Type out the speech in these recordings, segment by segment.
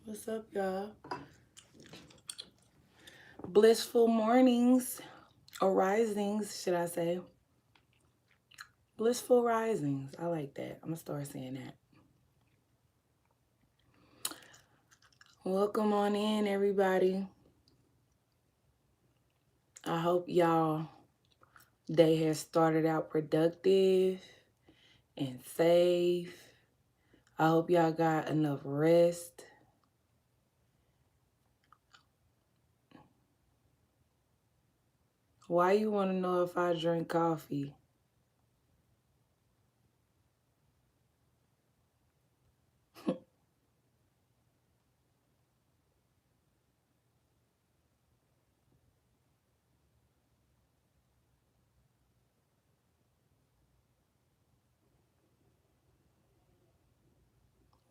What's up, y'all? Blissful mornings, or risings, should I say. Blissful risings. I like that. I'm going to start saying that. Welcome on in, everybody. I hope y'all day has started out productive and safe. I hope y'all got enough rest. Why you want to know if I drink coffee?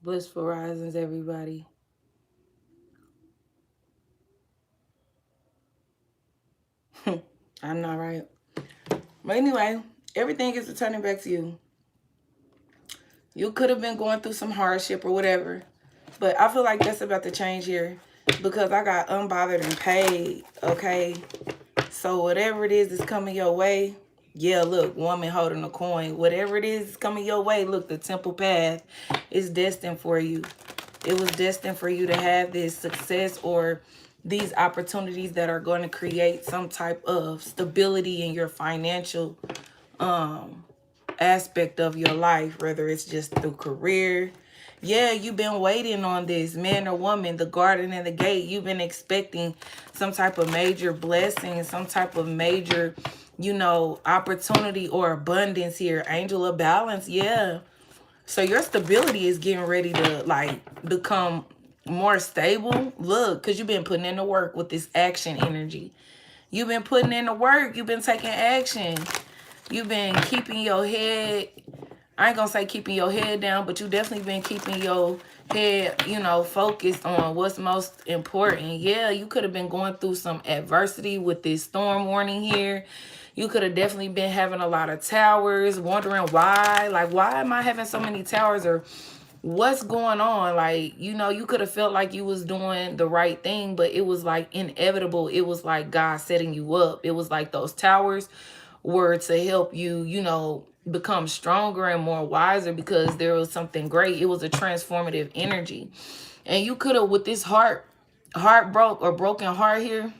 Blissful risings, everybody. I'm not right. But anyway, everything is returning back to you. You could have been going through some hardship or whatever, but I feel like that's about to change here because I got unbothered and paid, okay? So whatever it is that's coming your way, yeah, look, woman holding a coin. Whatever it is coming your way, look, the temple path is destined for you. It was destined for you to have this success or these opportunities that are going to create some type of stability in your financial aspect of your life, whether it's just through career. Yeah, you've been waiting on this, man or woman, the garden and the gate. You've been expecting some type of major blessing, some type of major, opportunity or abundance here. Angel of balance, yeah. So your stability is getting ready to become more stable. Look, because you've been putting in the work with this action energy. You've been putting in the work. You've been taking action. You've been keeping your head, I ain't gonna say keeping your head down, but you definitely been keeping your head, focused on what's most important. Yeah, you could have been going through some adversity with this storm warning here. You could have definitely been having a lot of towers, wondering why. Like, why am I having so many towers? Or what's going on? Like, you could have felt like you was doing the right thing, but it was like inevitable. It was like God setting you up. It was like those towers were to help you, become stronger and more wiser because there was something great. It was a transformative energy. And you could have, with this heartbroken or broken heart here,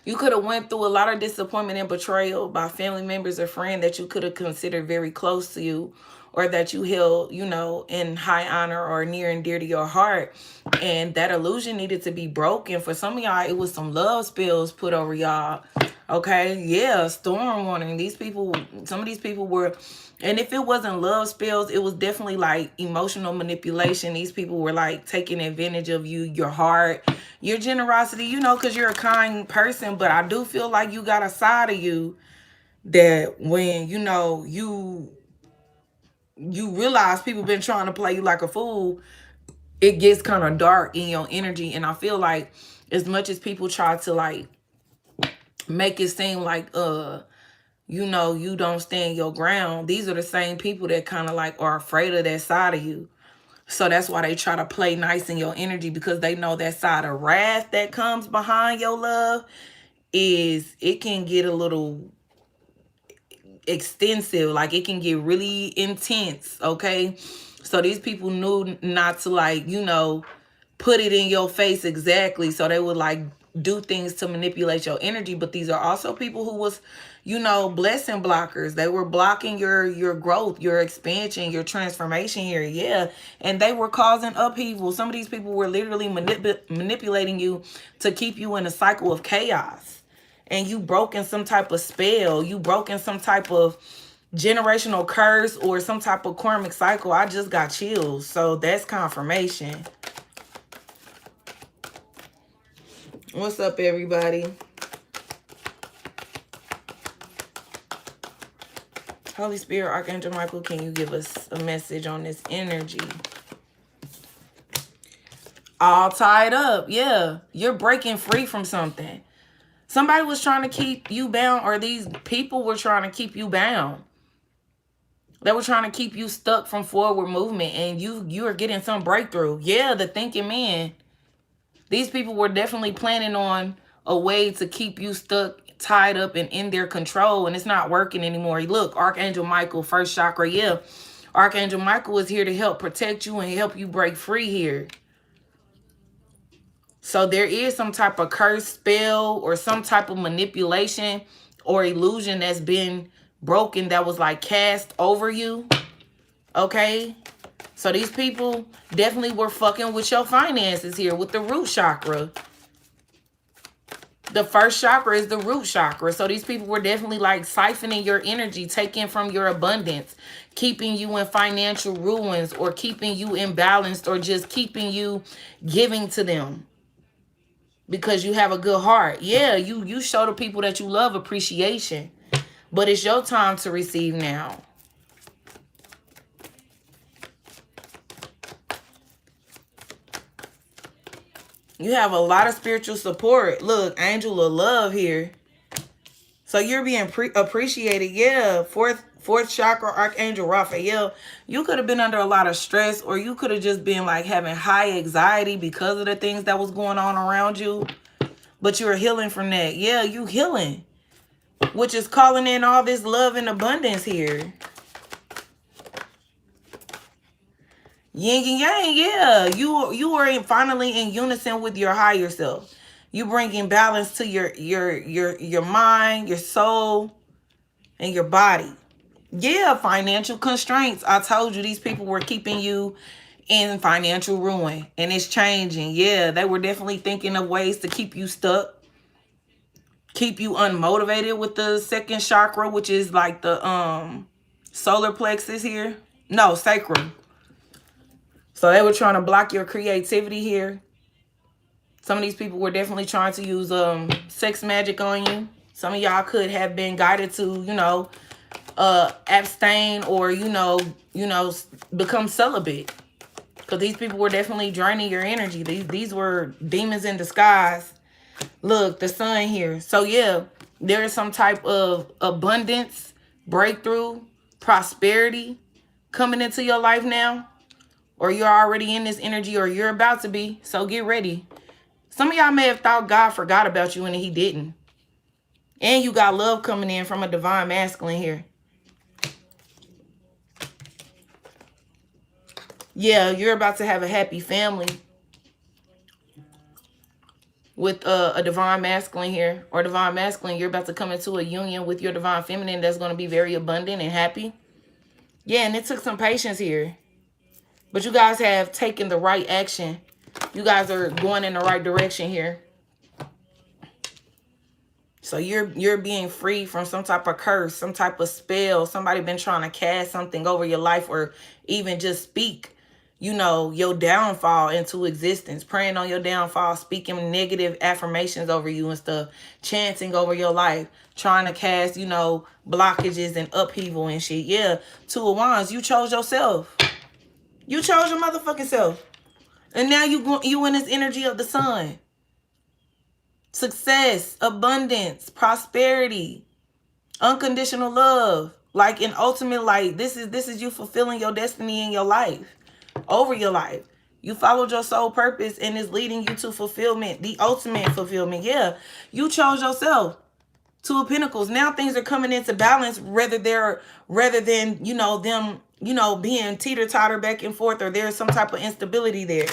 you could have went through a lot of disappointment and betrayal by family members or friends that you could have considered very close to you, or that you held, in high honor or near and dear to your heart. And that illusion needed to be broken. For some of y'all, it was some love spills put over y'all. Okay, yeah, storm warning. Some of these people were, and if it wasn't love spills, it was definitely like emotional manipulation. These people were like taking advantage of you, your heart, your generosity, because you're a kind person. But I do feel like you got a side of you that when, you realize people been trying to play you like a fool, it gets kind of dark in your energy. And I feel like as much as people try to like make it seem like you don't stand your ground, these are the same people that kind of like are afraid of that side of you. So that's why they try to play nice in your energy, because they know that side of wrath that comes behind your love it can get a little extensive. Like, it can get really intense, okay? So these people knew not to put it in your face exactly. So they would like do things to manipulate your energy. But these are also people who was, blessing blockers. They were blocking your growth, your expansion, your transformation here. Yeah. And they were causing upheaval. Some of these people were literally manipulating you to keep you in a cycle of chaos. And you broken some type of spell. You broken some type of generational curse or some type of karmic cycle. I just got chills. So that's confirmation. What's up, everybody? Holy Spirit, Archangel Michael, can you give us a message on this energy? All tied up. Yeah. You're breaking free from something. Somebody was trying to keep you bound, or these people were trying to keep you bound. They were trying to keep you stuck from forward movement, and you are getting some breakthrough. Yeah, the thinking man. These people were definitely planning on a way to keep you stuck, tied up, and in their control, and it's not working anymore. Look, Archangel Michael, first chakra. Yeah, Archangel Michael is here to help protect you and help you break free here. So there is some type of curse, spell, or some type of manipulation or illusion that's been broken that was like cast over you. Okay? So these people definitely were fucking with your finances here with the root chakra. The first chakra is the root chakra. So these people were definitely like siphoning your energy, taking from your abundance, keeping you in financial ruins, or keeping you imbalanced, or just keeping you giving to them. Because you have a good heart. Yeah, you show the people that you love appreciation. But it's your time to receive now. You have a lot of spiritual support. Look, angel of love here. So you're being appreciated. Yeah, fourth chakra, Archangel Raphael. You could have been under a lot of stress, or you could have just been like having high anxiety because of the things that was going on around you. But you're healing from that. Yeah, you healing. Which is calling in all this love and abundance here. Yin and yang, yeah. You are finally in unison with your higher self. You bringing balance to your mind, your soul, and your body. Yeah, financial constraints. I told you these people were keeping you in financial ruin, and it's changing. Yeah, they were definitely thinking of ways to keep you stuck, keep you unmotivated with the second chakra, which is like the solar plexus here. No, sacrum. So they were trying to block your creativity here. Some of these people were definitely trying to use sex magic on you. Some of y'all could have been guided to, you know, abstain or, you know, become celibate. Because these people were definitely draining your energy. These were demons in disguise. Look, the sun here. So yeah, there is some type of abundance, breakthrough, prosperity coming into your life now. Or you're already in this energy, or you're about to be. So get ready. Some of y'all may have thought God forgot about you and he didn't. And you got love coming in from a divine masculine here. Yeah, you're about to have a happy family with a divine masculine here. Or divine masculine, you're about to come into a union with your divine feminine that's going to be very abundant and happy. Yeah, and it took some patience here. But you guys have taken the right action. You guys are going in the right direction here. So you're being free from some type of curse, some type of spell. Somebody been trying to cast something over your life, or even just speak, you know, your downfall into existence. Praying on your downfall, speaking negative affirmations over you and stuff. Chanting over your life. Trying to cast, you know, blockages and upheaval and shit. Yeah, Two of Wands, you chose yourself. You chose your motherfucking self. And now you in this energy of the sun. Success, abundance, prosperity, unconditional love. Like in ultimate light, this is you fulfilling your destiny in your life. Over your life. You followed your soul purpose and it's leading you to fulfillment. The ultimate fulfillment. Yeah. You chose yourself. Two of Pentacles. Now things are coming into balance rather than, you know, them, you know, being teeter-totter back and forth, or there's some type of instability there.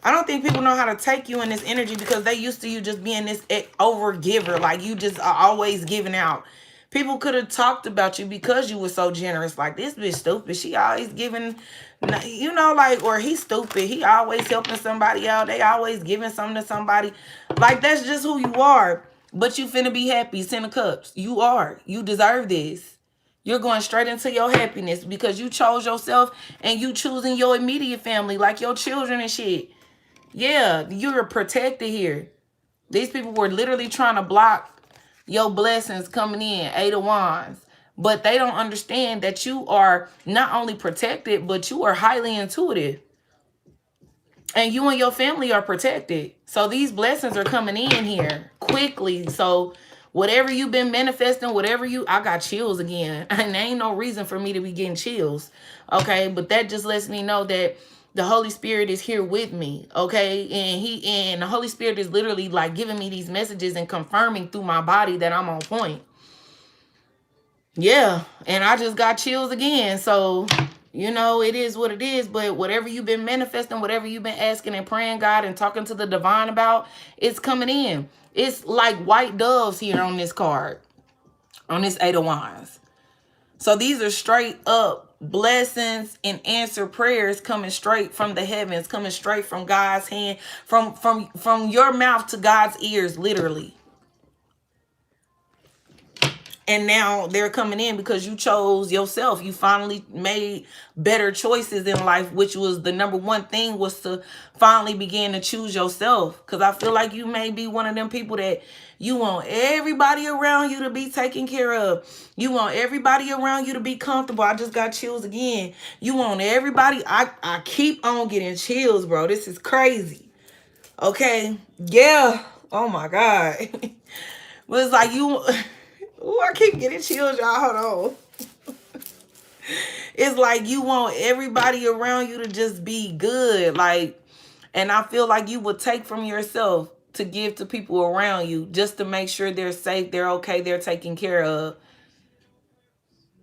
I don't think people know how to take you in this energy because they used to you just being this over giver. Like you just are always giving out. People could have talked about you because you were so generous. Like, this bitch stupid. She always giving, you know, like, or he's stupid. He always helping somebody out. They always giving something to somebody. Like, that's just who you are. But you finna be happy. Ten of Cups. You are. You deserve this. You're going straight into your happiness because you chose yourself and you choosing your immediate family, like your children and shit. Yeah, you're protected here. These people were literally trying to block your blessings coming in. Eight of Wands. But they don't understand that you are not only protected, but you are highly intuitive. And you and your family are protected. So these blessings are coming in here quickly. So Whatever you've been manifesting, I got chills again. And there ain't no reason for me to be getting chills. Okay. But that just lets me know that the Holy Spirit is here with me. Okay. And the Holy Spirit is literally like giving me these messages and confirming through my body that I'm on point. Yeah. And I just got chills again. So, you know, it is what it is. But whatever you've been manifesting, whatever you've been asking and praying God and talking to the divine about, it's coming in. It's like white doves here on this card, on this 8 of Wands. So these are straight up blessings and answered prayers coming straight from the heavens, coming straight from God's hand, from your mouth to God's ears, literally. And now they're coming in because you chose yourself. You finally made better choices in life, which was the number one thing, was to finally begin to choose yourself. Because I feel like you may be one of them people that you want everybody around you to be taken care of. You want everybody around you to be comfortable. I just got chills again. You want everybody. I keep on getting chills, bro. This is crazy. Okay. Yeah. Oh, my God. But it's like you... Ooh, I keep getting chills, y'all. Hold on. It's like you want everybody around you to just be good. Like, and I feel like you would take from yourself to give to people around you just to make sure they're safe, they're okay, they're taken care of.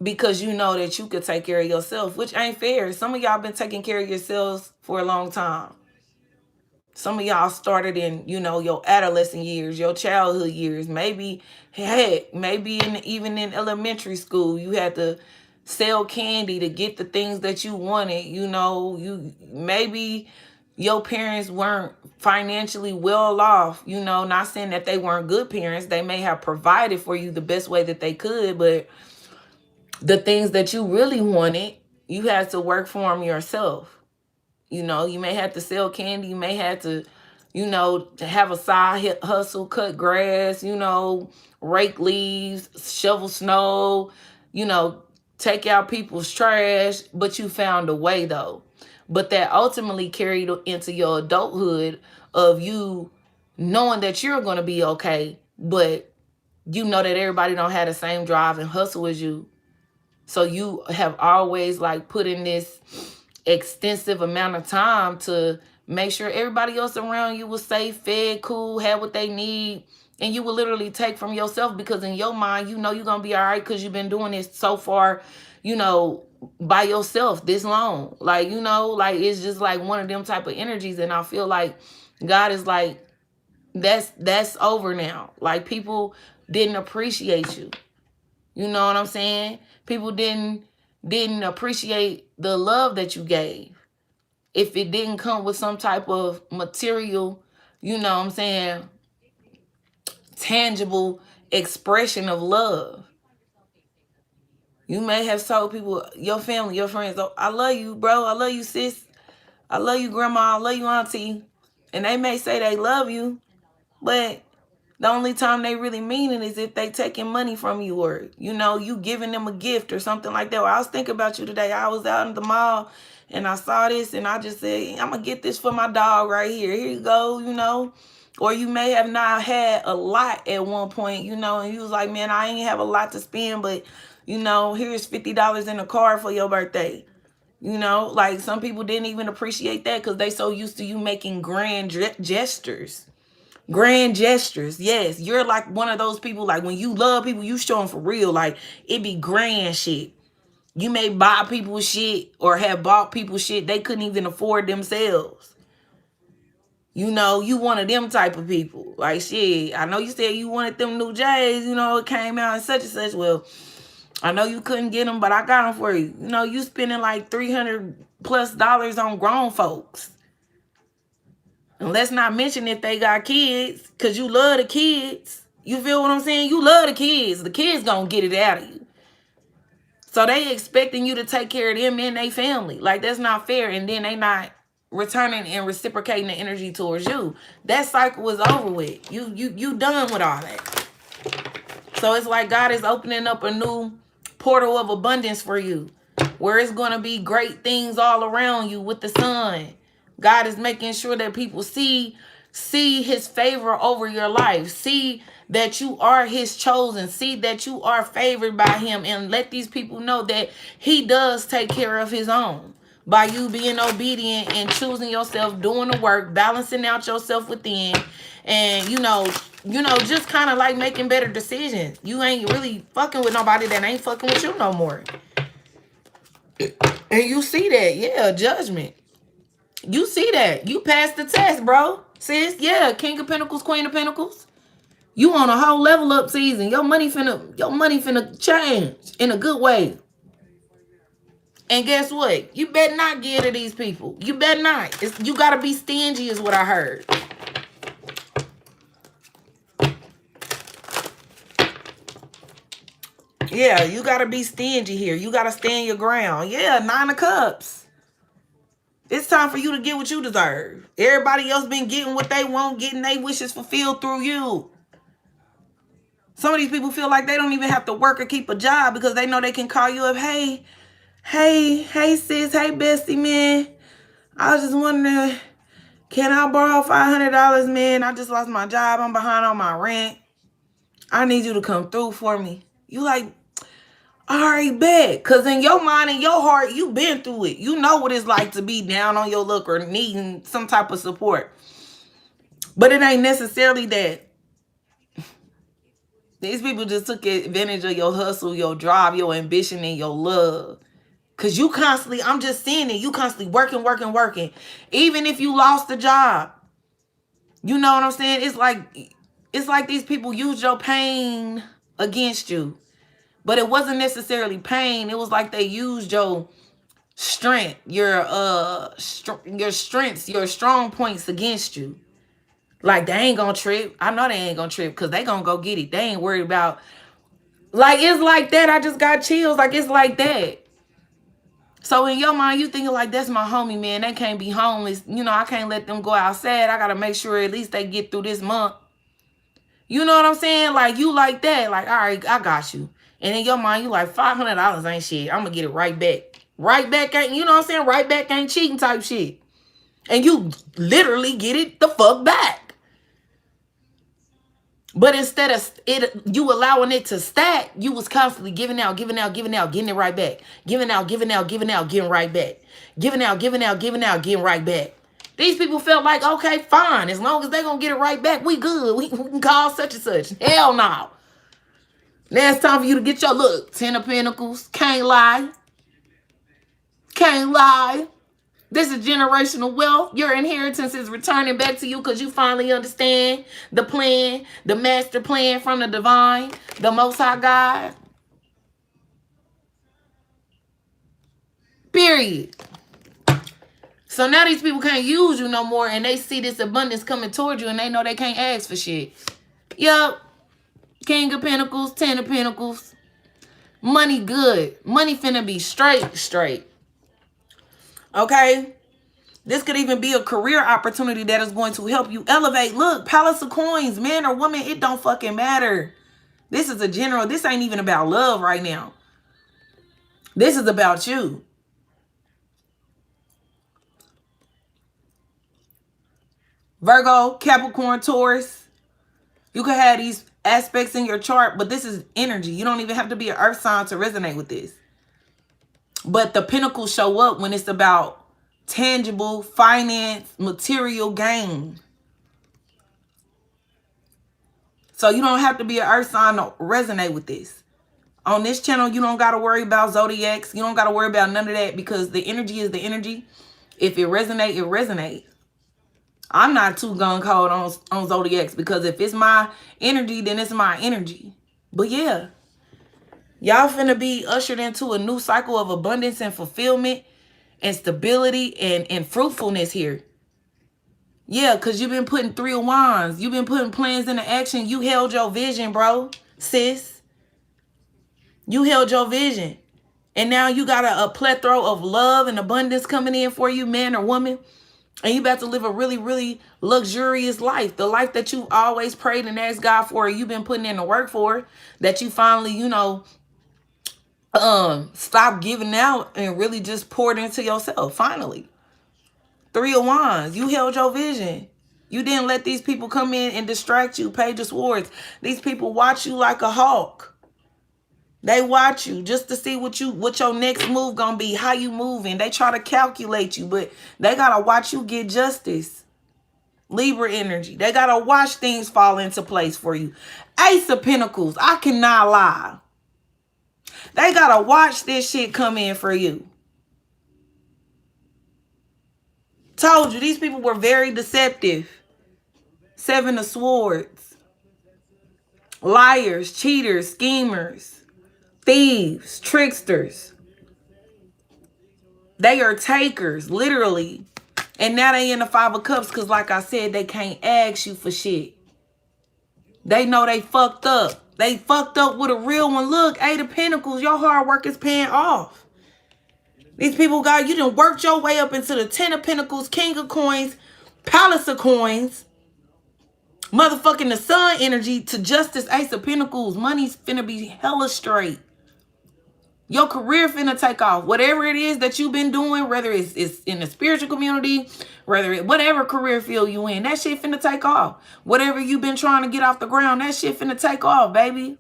Because you know that you could take care of yourself, which ain't fair. Some of y'all been taking care of yourselves for a long time. Some of y'all started in, you know, your adolescent years, your childhood years. Maybe, heck, maybe even in elementary school, you had to sell candy to get the things that you wanted. You know, maybe your parents weren't financially well off. You know, not saying that they weren't good parents. They may have provided for you the best way that they could, but the things that you really wanted, you had to work for them yourself. You know, you may have to sell candy. You may have to, you know, to have a side hustle, cut grass, you know, rake leaves, shovel snow, you know, take out people's trash. But you found a way, though. But that ultimately carried into your adulthood of you knowing that you're going to be okay. But you know that everybody don't have the same drive and hustle as you. So you have always like put in this extensive amount of time to make sure everybody else around you was safe, fed, cool, had what they need. And you will literally take from yourself because in your mind, you know you're going to be all right because you've been doing this so far, you know, by yourself this long. Like, you know, like it's just like one of them type of energies. And I feel like God is like, that's over now. Like people didn't appreciate you. You know what I'm saying? People didn't appreciate the love that you gave. If it didn't come with some type of material, you know what I'm saying, tangible expression of love. You may have told people, your family, your friends, oh, I love you, bro. I love you, sis. I love you, grandma. I love you, auntie. And they may say they love you, but the only time they really mean it is if they taking money from you or, you know, you giving them a gift or something like that. Well, I was thinking about you today. I was out in the mall and I saw this and I just said, I'm going to get this for my dog right here. Here you go, you know. Or you may have not had a lot at one point, you know, and you was like, man, I ain't have a lot to spend, but, you know, here's $50 in a card for your birthday. You know, like some people didn't even appreciate that because they so used to you making grand gestures. Grand gestures. Yes, you're like one of those people, like when you love people, you show them for real. Like it be grand shit. You may buy people shit or have bought people shit they couldn't even afford themselves. You know, you one of them type of people. Like shit, I know you said you wanted them new J's, you know, it came out and such and such. Well, I know you couldn't get them, but I got them for you. You know, you spending like $300+ on grown folks. And let's not mention if they got kids, because you love the kids. You feel what I'm saying? You love the kids. The kids gonna get it out of you. So they expecting you to take care of them and their family. Like, that's not fair. And then they not returning and reciprocating the energy towards you. That cycle is over with. You done with all that. So it's like God is opening up a new portal of abundance for you, where it's going to be great things all around you with the sun. God is making sure that people see his favor over your life. See that you are his chosen. See that you are favored by him, and let these people know that he does take care of his own. By you being obedient and choosing yourself, doing the work, balancing out yourself within, and just kind of like making better decisions. You ain't really fucking with nobody that ain't fucking with you no more. And you see that, yeah, judgment. You see that. You passed the test, bro. Sis, yeah, King of Pentacles, Queen of Pentacles. You on a whole level up season. Your money finna change in a good way. And guess what? You better not give to these people. You better not. You gotta be stingy is what I heard. Yeah, you gotta be stingy here. You gotta stand your ground. Yeah, 9 of Cups. It's time for you to get what you deserve. Everybody else been getting what they want, getting their wishes fulfilled through you. Some of these people feel like they don't even have to work or keep a job because they know they can call you up. Hey sis, hey bestie, man. I was just wondering, can I borrow $500, man? I just lost my job. I'm behind on my rent. I need you to come through for me. You like, all right, bet. Because in your mind and your heart, you've been through it. You know what it's like to be down on your luck or needing some type of support. But it ain't necessarily that. These people just took advantage of your hustle, your drive, your ambition, and your love. Because you constantly, I'm just seeing it, you constantly working. Even if you lost the job. You know what I'm saying? It's like these people used your pain against you. But it wasn't necessarily pain. It was like they used your strength, your strengths, your strong points against you. Like, they ain't gonna trip. I know they ain't gonna trip because they gonna go get it. They ain't worried about... Like, it's like that. I just got chills. Like, it's like that. So in your mind, you thinking like, that's my homie, man. They can't be homeless. I can't let them go outside. I got to make sure at least they get through this month. You know what I'm saying? Like, you like that. Like, all right, I got you. And in your mind, you like, $500 ain't shit. I'm going to get it right back. Right back ain't, you know what I'm saying? Right back ain't cheating type shit. And you literally get it the fuck back. But instead of you allowing it to stack, you was constantly giving out, getting it right back. Giving out, getting right back. Giving out, getting right back. These people felt like, okay, fine. As long as they gonna get it right back, we good. We can call such and such. Hell no. Now it's time for you to get your look. 10 of Pentacles. Can't lie. Can't lie. This is generational wealth. Your inheritance is returning back to you because you finally understand the plan, the master plan from the divine, the Most High God. Period. So now these people can't use you no more, and they see this abundance coming towards you, and they know they can't ask for shit. Yup. King of Pentacles, 10 of Pentacles. Money good. Money finna be straight. Okay? This could even be a career opportunity that is going to help you elevate. Look, Palace of Coins, man or woman, it don't fucking matter. This is a general. This ain't even about love right now. This is about you. Virgo, Capricorn, Taurus. You could have these aspects in your chart, but this is energy. You don't even have to be an earth sign to resonate with this. But the pentacles show up when it's about tangible, finance, material gain. So you don't have to be an earth sign to resonate with this. On this channel, you don't got to worry about zodiacs. You don't got to worry about none of that because the energy is the energy. If it resonates, it resonates. I'm not too gung-ho on zodiacs because if it's my energy, then it's my energy. But yeah, y'all finna be ushered into a new cycle of abundance and fulfillment and stability and fruitfulness here. Yeah, because you've been putting 3 of Wands. You've been putting plans into action. You held your vision, bro, sis. You held your vision. And now you got a plethora of love and abundance coming in for you, man or woman. And you about to live a really, really luxurious life. The life that you always prayed and asked God for. You've been putting in the work for. That you finally, stop giving out and really just poured into yourself. Finally. 3 of Wands. You held your vision. You didn't let these people come in and distract you. Page of Swords. These people watch you like a hawk. They watch you just to see what your next move gonna be, how you moving. They try to calculate you, but they gotta watch you get justice. Libra energy. They gotta watch things fall into place for you. Ace of Pentacles. I cannot lie. They gotta watch this shit come in for you. Told you, these people were very deceptive. Seven of Swords. Liars, cheaters, schemers, thieves, tricksters. They are takers, literally. And now they in the Five of Cups because, like I said, they can't ask you for shit. They know they fucked up. They fucked up with a real one. Look, Eight of Pentacles, your hard work is paying off. These people you done worked your way up into the Ten of Pentacles, King of Coins, Palace of Coins, motherfucking the Sun energy to Justice, Ace of Pentacles. Money's finna be hella straight. Your career finna take off. Whatever it is that you've been doing, whether it's in the spiritual community, whatever career field you in, that shit finna take off. Whatever you've been trying to get off the ground, that shit finna take off, baby.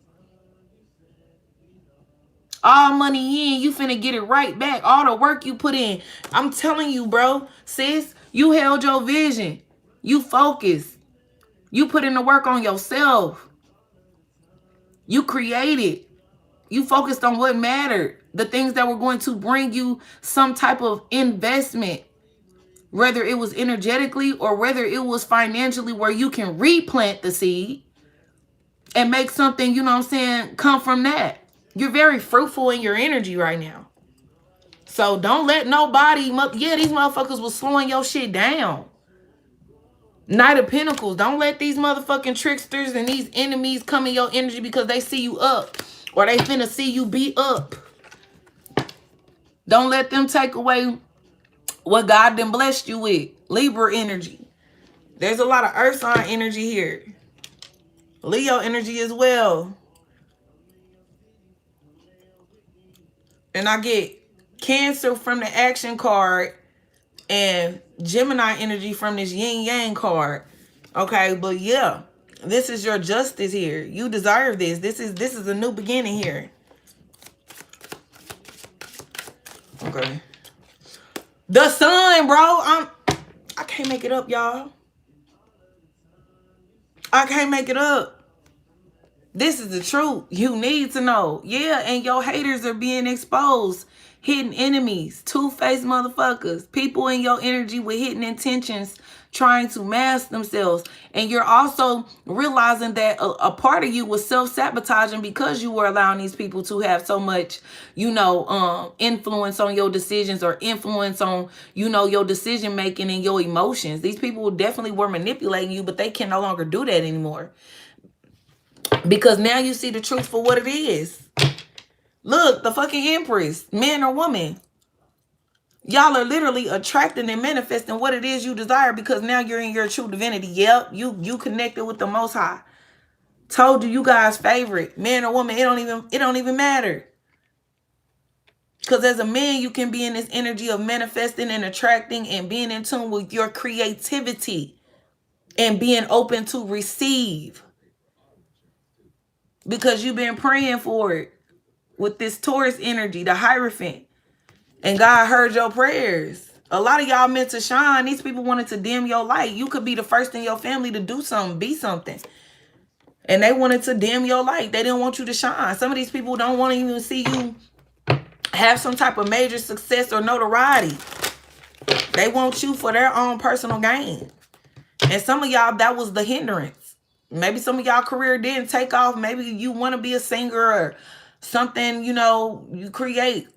All money in, you finna get it right back. All the work you put in. I'm telling you, bro, sis, you held your vision. You focused. You put in the work on yourself. You created. You focused on what mattered. The things that were going to bring you some type of investment. Whether it was energetically or whether it was financially, where you can replant the seed and make something, you know what I'm saying, come from that. You're very fruitful in your energy right now. So don't let nobody, these motherfuckers was slowing your shit down. Knight of Pentacles. Don't let these motherfucking tricksters and these enemies come in your energy because they see you up. Or they finna see you beat up. Don't let them take away what God done blessed you with. Libra energy. There's a lot of earth sign energy here. Leo energy as well. And I get Cancer from the action card and Gemini energy from this yin yang card. Okay, but yeah, this is your justice here. You deserve this. This is a new beginning here. Okay. The Sun, bro. I can't make it up, y'all. I can't make it up. This is the truth. You need to know. Yeah, and your haters are being exposed. Hidden enemies, two-faced motherfuckers, people in your energy with hidden intentions trying to mask themselves. And you're also realizing that a part of you was self-sabotaging because you were allowing these people to have so much, influence on your decisions or influence on, your decision-making and your emotions. These people definitely were manipulating you, but they can no longer do that anymore. Because now you see the truth for what it is. Look, the fucking Empress, man or woman. Y'all are literally attracting and manifesting what it is you desire because now you're in your true divinity. Yep, you connected with the Most High. Told you, you guys' favorite, man or woman, it don't even matter. Because as a man, you can be in this energy of manifesting and attracting and being in tune with your creativity and being open to receive. Because you've been praying for it. With this Taurus energy, the Hierophant. And God heard your prayers. A lot of y'all meant to shine. These people wanted to dim your light. You could be the first in your family to do something, be something. And they wanted to dim your light. They didn't want you to shine. Some of these people don't want to even see you have some type of major success or notoriety. They want you for their own personal gain. And some of y'all, that was the hindrance. Maybe some of y'all career didn't take off. Maybe you want to be a singer or something, you create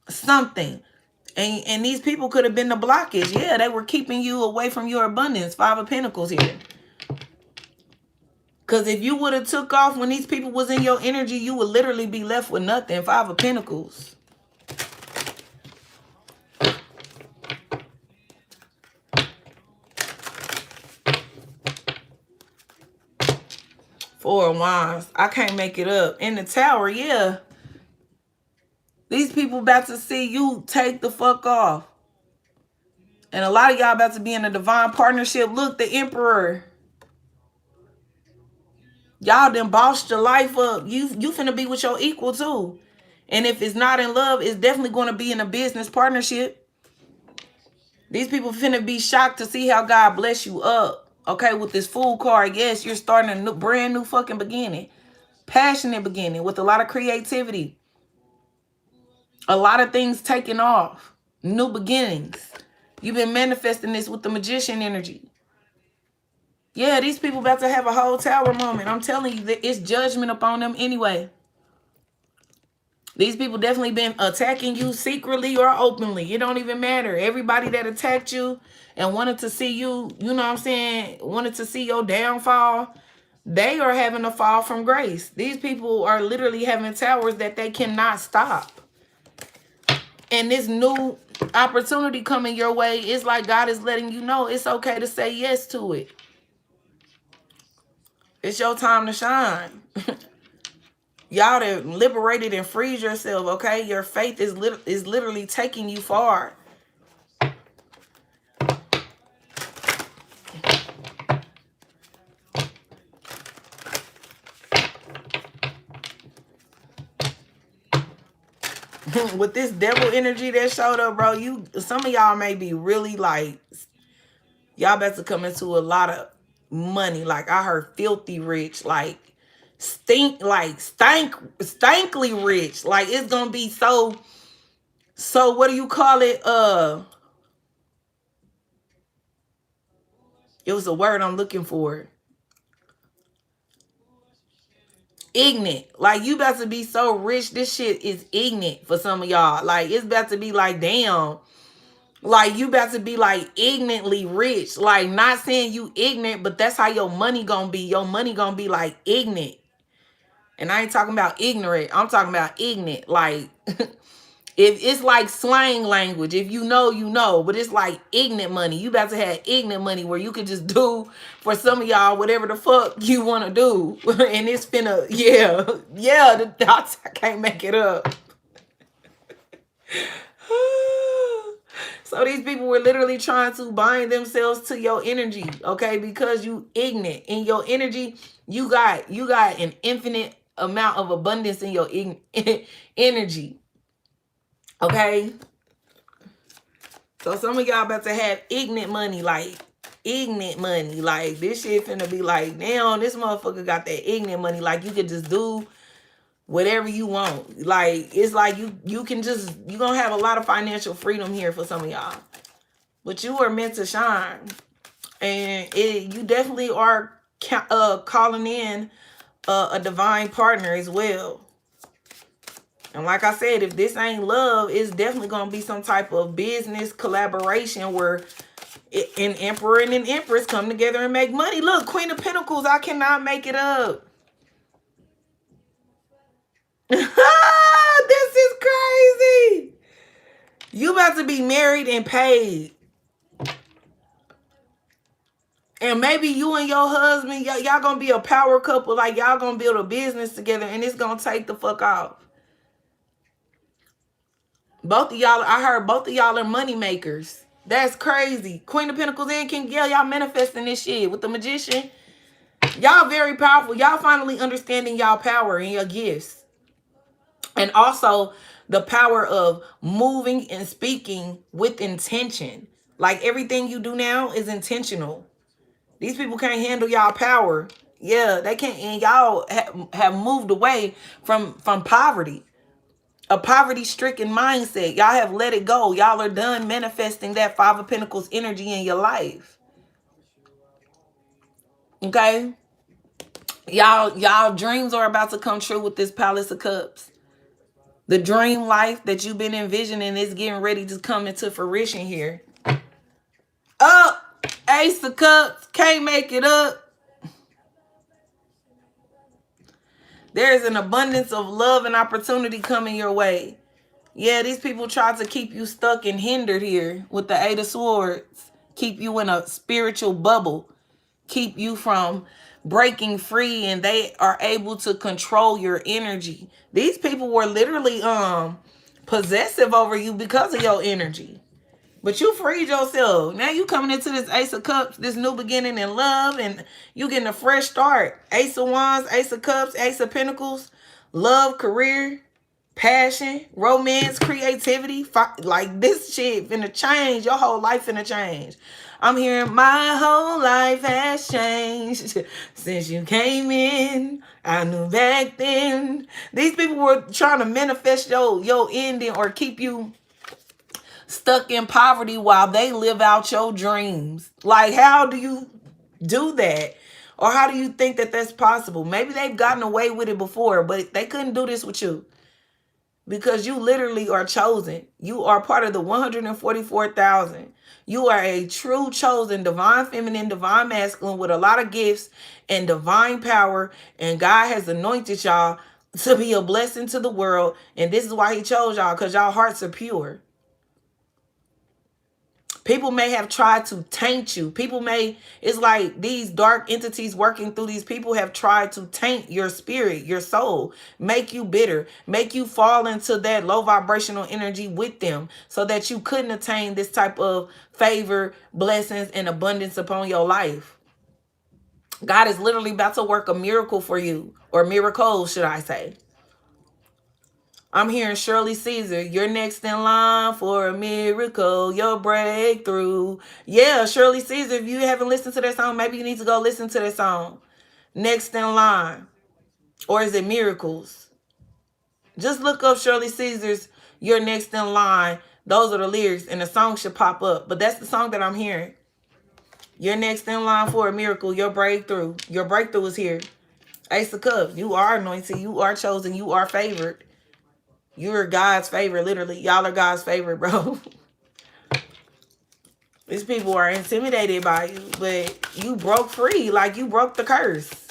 something. And these people could have been the blockage. Yeah, they were keeping you away from your abundance. Five of Pentacles here. Because if you would have took off when these people was in your energy, you would literally be left with nothing. Five of Pentacles. Four of Wands. I can't make it up. In the Tower, yeah. These people about to see you take the fuck off. And a lot of y'all about to be in a divine partnership. Look, the Emperor. Y'all done bossed your life up. You finna be with your equal too. And if it's not in love, it's definitely going to be in a business partnership. These people finna be shocked to see how God bless you up. Okay, with this Fool card, yes, you're starting a brand new fucking beginning. Passionate beginning with a lot of creativity. A lot of things taking off. New beginnings. You've been manifesting this with the Magician energy. Yeah, these people about to have a whole tower moment. I'm telling you that it's judgment upon them anyway. These people definitely been attacking you secretly or openly. It don't even matter. Everybody that attacked you and wanted to see you, you know what I'm saying, wanted to see your downfall, they are having a fall from grace. These people are literally having towers that they cannot stop. And this new opportunity coming your way, it's like God is letting you know it's okay to say yes to it. It's your time to shine. Y'all that liberated and freed yourself, okay? Your faith is literally taking you far. With this devil energy that showed up, bro, some of y'all may be really like, y'all about to come into a lot of money. Like I heard filthy rich, like stankly rich. Like it's gonna be so what do you call it? It was a word I'm looking for. Ignorant. Like you about to be so rich, this shit is ignorant for some of y'all. Like it's about to be like, damn. Like you about to be like ignorantly rich. Like not saying you ignorant, but that's how your money gonna be. Your money gonna be like ignorant. And I ain't talking about ignorant. I'm talking about ignorant. Like if it's like slang language, if you know, you know, but it's like ignorant money. You about to have ignorant money where you could just do for some of y'all whatever the fuck you want to do. And it's finna, yeah, I can't make it up. So these people were literally trying to bind themselves to your energy, okay? Because you ignorant. In your energy, you got an infinite amount of abundance in your energy. Okay? So some of y'all about to have ignorant money, like ignorant money. Like this shit finna be like, damn, this motherfucker got that ignorant money. Like you could just do whatever you want. Like it's like you can just, you gonna have a lot of financial freedom here for some of y'all. But you are meant to shine. And you definitely are calling in a divine partner as well. And like I said, if this ain't love, it's definitely going to be some type of business collaboration where an emperor and an empress come together and make money. Look, Queen of Pentacles, I cannot make it up. This is crazy. You about to be married and paid. And maybe you and your husband, y'all going to be a power couple. Like y'all going to build a business together and it's going to take the fuck off. Both of y'all, I heard both of y'all are money makers. That's crazy. Queen of Pentacles and King, y'all manifesting this shit with the Magician. Y'all very powerful. Y'all finally understanding y'all power and your gifts. And also the power of moving and speaking with intention. Like everything you do now is intentional. These people can't handle y'all power. Yeah, they can't. And y'all have moved away from poverty. A poverty-stricken mindset. Y'all have let it go. Y'all are done manifesting that Five of Pentacles energy in your life. Okay? Y'all dreams are about to come true with this Palace of Cups. The dream life that you've been envisioning is getting ready to come into fruition here. Up! Ace of Cups. Can't make it up. There's an abundance of love and opportunity coming your way. Yeah, these people try to keep you stuck and hindered here with the Eight of Swords. Keep you in a spiritual bubble. Keep you from breaking free, and they are able to control your energy. These people were literally possessive over you because of your energy. But you freed yourself. Now you coming into this Ace of Cups, this new beginning in love, and you getting a fresh start. Ace of Wands, Ace of Cups, Ace of Pentacles, love, career, passion, romance, creativity. Like this shit finna change. Your whole life finna change. I'm hearing my whole life has changed since you came in. I knew back then. These people were trying to manifest your ending or keep you stuck in poverty while they live out your dreams. Like, how do you do that? Or how do you think that that's possible? Maybe they've gotten away with it before, but they couldn't do this with you. Because you literally are chosen. You are part of the 144,000. You are a true chosen divine feminine, divine masculine with a lot of gifts and divine power. And God has anointed y'all to be a blessing to the world. And this is why he chose y'all, because y'all hearts are pure. People may have tried to taint you. It's like these dark entities working through these people have tried to taint your spirit, your soul, make you bitter, make you fall into that low vibrational energy with them so that you couldn't attain this type of favor, blessings, and abundance upon your life. God is literally about to work a miracle for you, or miracles, should I say. I'm hearing Shirley Caesar, you're next in line for a miracle, your breakthrough. Yeah, Shirley Caesar, if you haven't listened to that song, maybe you need to go listen to that song. Next in line. Or is it Miracles? Just look up Shirley Caesar's You're Next in Line. Those are the lyrics, and the song should pop up. But that's the song that I'm hearing. You're next in line for a miracle, your breakthrough. Your breakthrough is here. Ace of Cups, you are anointed, you are chosen, you are favored. You're God's favorite, literally. Y'all are God's favorite, bro. These people are intimidated by you, but you broke free. Like, you broke the curse.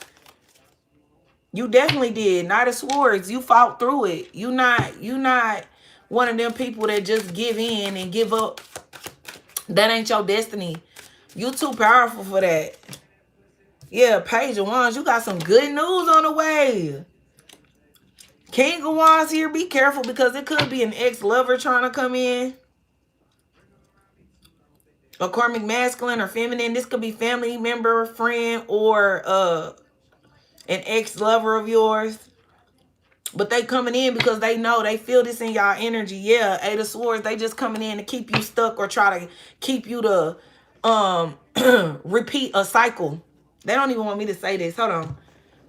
You definitely did. Knight of Swords, you fought through it. You not one of them people that just give in and give up. That ain't your destiny. You too powerful for that. Yeah, Page of Wands, you got some good news on the way. King of Wands here, be careful because it could be an ex-lover trying to come in. A karmic masculine or feminine. This could be family member, friend, or an ex-lover of yours. But they coming in because they know, they feel this in y'all energy. Yeah, Eight of Swords, they just coming in to keep you stuck or try to keep you to repeat a cycle. They don't even want me to say this. Hold on.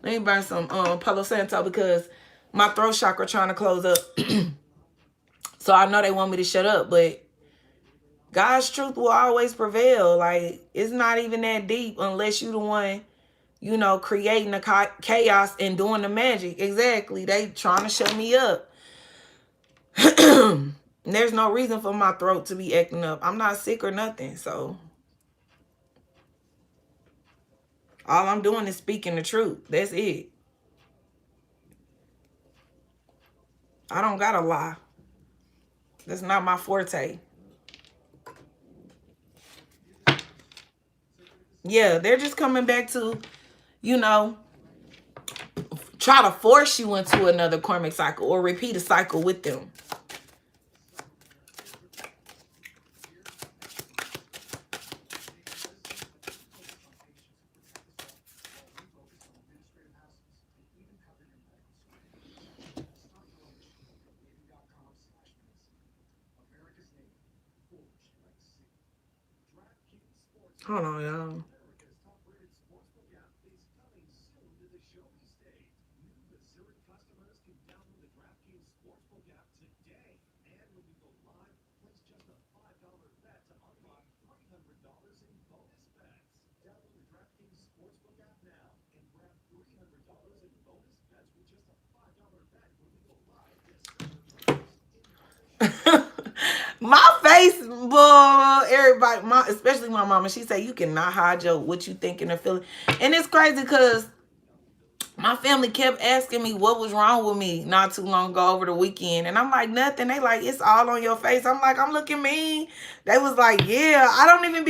Let me burn some Palo Santo because my throat chakra trying to close up. So I know they want me to shut up, but God's truth will always prevail. Like, it's not even that deep unless you the one, you know, creating the chaos and doing the magic. Exactly. They trying to shut me up. There's no reason for my throat to be acting up. I'm not sick or nothing. So all I'm doing is speaking the truth. That's it. I don't gotta lie. That's not my forte. Yeah, they're just coming back to, you know, try to force you into another karmic cycle or repeat a cycle with them. Hold on, y'all. My face, boy, everybody, especially my mama, she say you cannot hide what you thinking or feeling. And it's crazy because my family kept asking me what was wrong with me not too long ago over the weekend. And I'm like, nothing. They like, it's all on your face. I'm like, I'm looking mean. They was like, yeah, I don't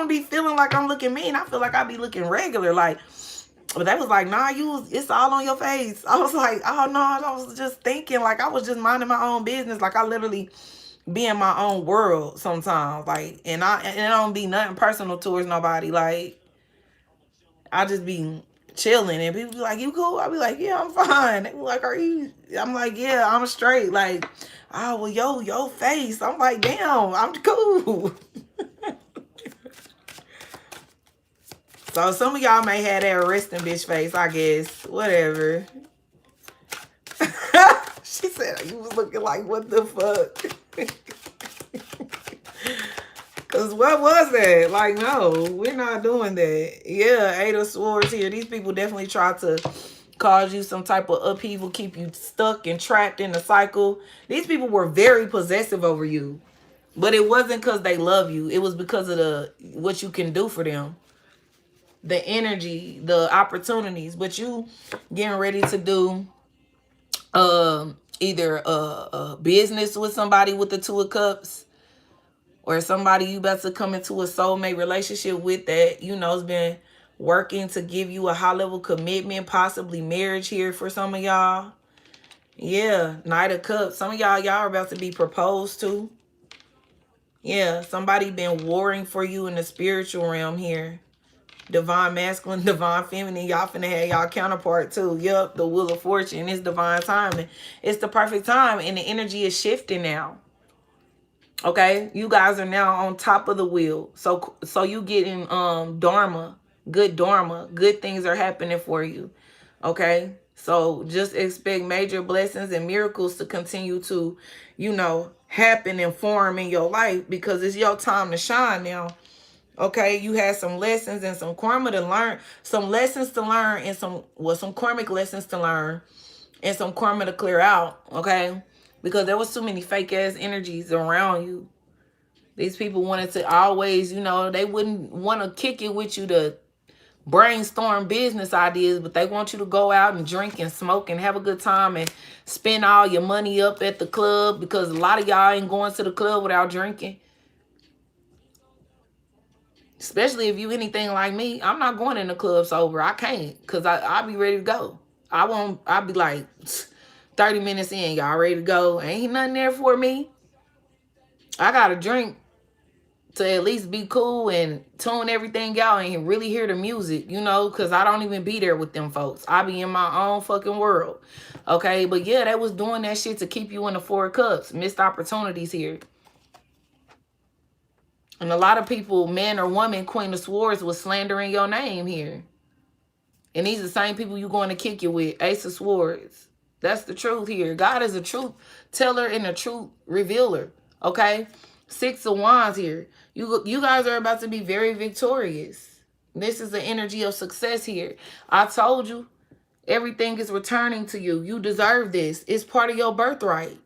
be feeling like I'm looking mean. I feel like I be looking regular. Like, but they was like, nah, it's all on your face. I was like, oh no, I was just thinking, like I was just minding my own business. Like I literally be in my own world sometimes. Like, and it don't be nothing personal towards nobody. Like, I just be chilling and people be like, you cool? I be like, yeah, I'm fine. They be like, are you? I'm like, yeah, I'm straight. Like, oh, well, yo face. I'm like, damn, I'm cool. So some of y'all may have that resting bitch face, I guess. Whatever. She said you was looking like, what the fuck? Because what was that? Like, no, we're not doing that. Yeah, Eight of Swords here. These people definitely try to cause you some type of upheaval, keep you stuck and trapped in a cycle. These people were very possessive over you. But it wasn't because they love you. It was because of what you can do for them. The energy, the opportunities. But you getting ready to do either a business with somebody with the Two of Cups, or somebody you about to come into a soulmate relationship with that, you know, has been working to give you a high level commitment, possibly marriage here for some of y'all. Yeah, Knight of Cups. Some of y'all are about to be proposed to. Yeah, somebody been warring for you in the spiritual realm here. Divine masculine, divine feminine. Y'all finna have y'all counterpart too. Yup, the Wheel of Fortune is divine timing. It's the perfect time and the energy is shifting now. Okay, you guys are now on top of the wheel. So you getting dharma, good things are happening for you. Okay, so just expect major blessings and miracles to continue to, you know, happen and form in your life, because it's your time to shine now. Okay, you had some lessons and some karma to learn, some lessons to learn, and some karmic lessons to learn, and some karma to clear out. Okay, because there was too many fake ass energies around you. These people wanted to always, you know, they wouldn't want to kick it with you to brainstorm business ideas, but they want you to go out and drink and smoke and have a good time and spend all your money up at the club, because a lot of y'all ain't going to the club without drinking. Especially if you anything like me, I'm not going in the club sober. I can't, because I'll be ready to go. I'll be like 30 minutes in, y'all ready to go. Ain't nothing there for me. I got to drink to at least be cool and tune everything out and really hear the music, you know, because I don't even be there with them folks. I be in my own fucking world. Okay, but yeah, they was doing that shit to keep you in the Four of Cups. Missed opportunities here. And a lot of people, man or woman, Queen of Swords, was slandering your name here. And these are the same people you going to kick you with. Ace of Swords. That's the truth here. God is a truth teller and a truth revealer. Okay? Six of Wands here. You guys are about to be very victorious. This is the energy of success here. I told you, everything is returning to you. You deserve this. It's part of your birthright.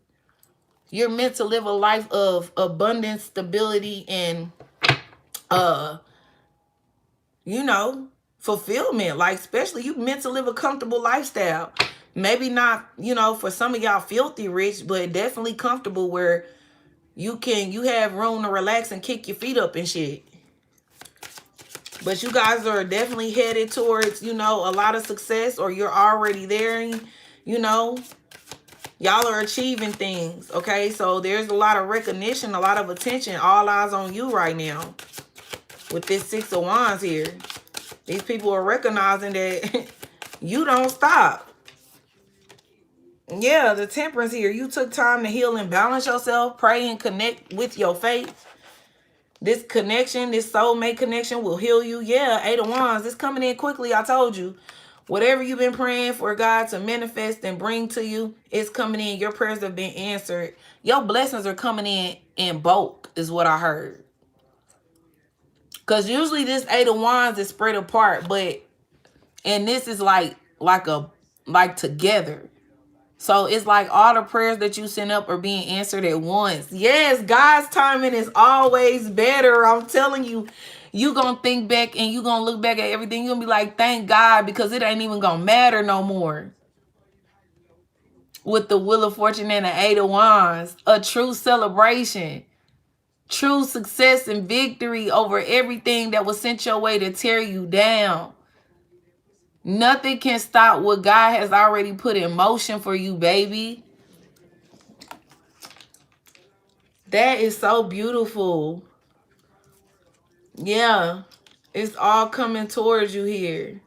You're meant to live a life of abundance, stability, and you know, fulfillment. Like, especially you meant to live a comfortable lifestyle. Maybe not, you know, for some of y'all filthy rich, but definitely comfortable where you have room to relax and kick your feet up and shit. But you guys are definitely headed towards, you know, a lot of success, or you're already there, and, you know, y'all are achieving things. Okay, so there's a lot of recognition, a lot of attention, all eyes on you right now with this Six of Wands here. These people are recognizing that you don't stop. Yeah, the Temperance here. You took time to heal and balance yourself, pray and connect with your faith. This connection, this soulmate connection will heal you. Yeah, Eight of Wands. It's coming in quickly. I told you. Whatever you've been praying for God to manifest and bring to you, it's coming in. Your prayers have been answered. Your blessings are coming in bulk, is what I heard. Because usually this Eight of Wands is spread apart, and this is like together. So it's like all the prayers that you send up are being answered at once. Yes, God's timing is always better. I'm telling you, you gonna think back and you gonna look back at everything. You're gonna be like, thank God, because it ain't even gonna matter no more. With the Wheel of Fortune and the Eight of Wands, a true celebration. True success and victory over everything that was sent your way to tear you down. Nothing can stop what God has already put in motion for you, baby. That is so beautiful. Yeah. It's all coming towards you here.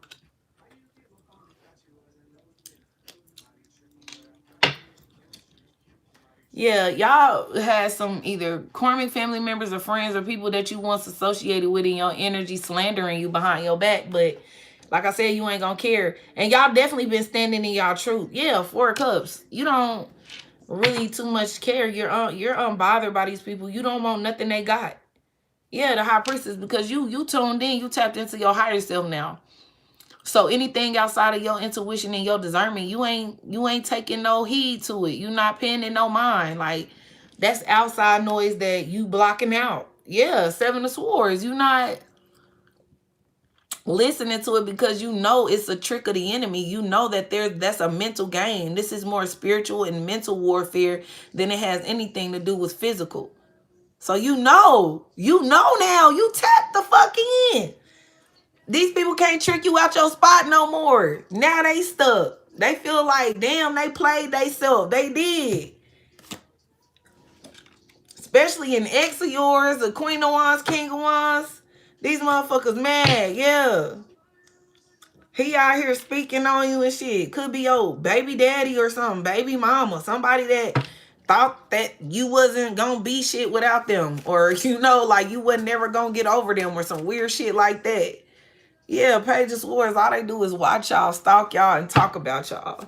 Yeah, y'all had some either karmic family members or friends or people that you once associated with in your energy slandering you behind your back. But like I said, you ain't gonna care. And y'all definitely been standing in y'all truth. Yeah, 4 cups. You don't really too much care. You're unbothered by these people. You don't want nothing they got. Yeah, the high priestess, because you tuned in, you tapped into your higher self now. So anything outside of your intuition and your discernment, you ain't taking no heed to it. You not paying it no mind. Like, that's outside noise that you blocking out. Yeah, 7 of Swords. You not listening to it because you know it's a trick of the enemy. You know that that's a mental game. This is more spiritual and mental warfare than it has anything to do with physical. So you know now. You tap the fuck in. These people can't trick you out your spot no more. Now they stuck. They feel like, damn, they played theyself. They did. Especially an ex of yours, a Queen of Wands, King of Wands. These motherfuckers mad, yeah. He out here speaking on you and shit. Could be your baby daddy or something, baby mama. Somebody that thought that you wasn't gonna be shit without them. Or, like you wasn't never gonna get over them or some weird shit like that. Yeah, Page of Swords, all they do is watch y'all, stalk y'all, and talk about y'all.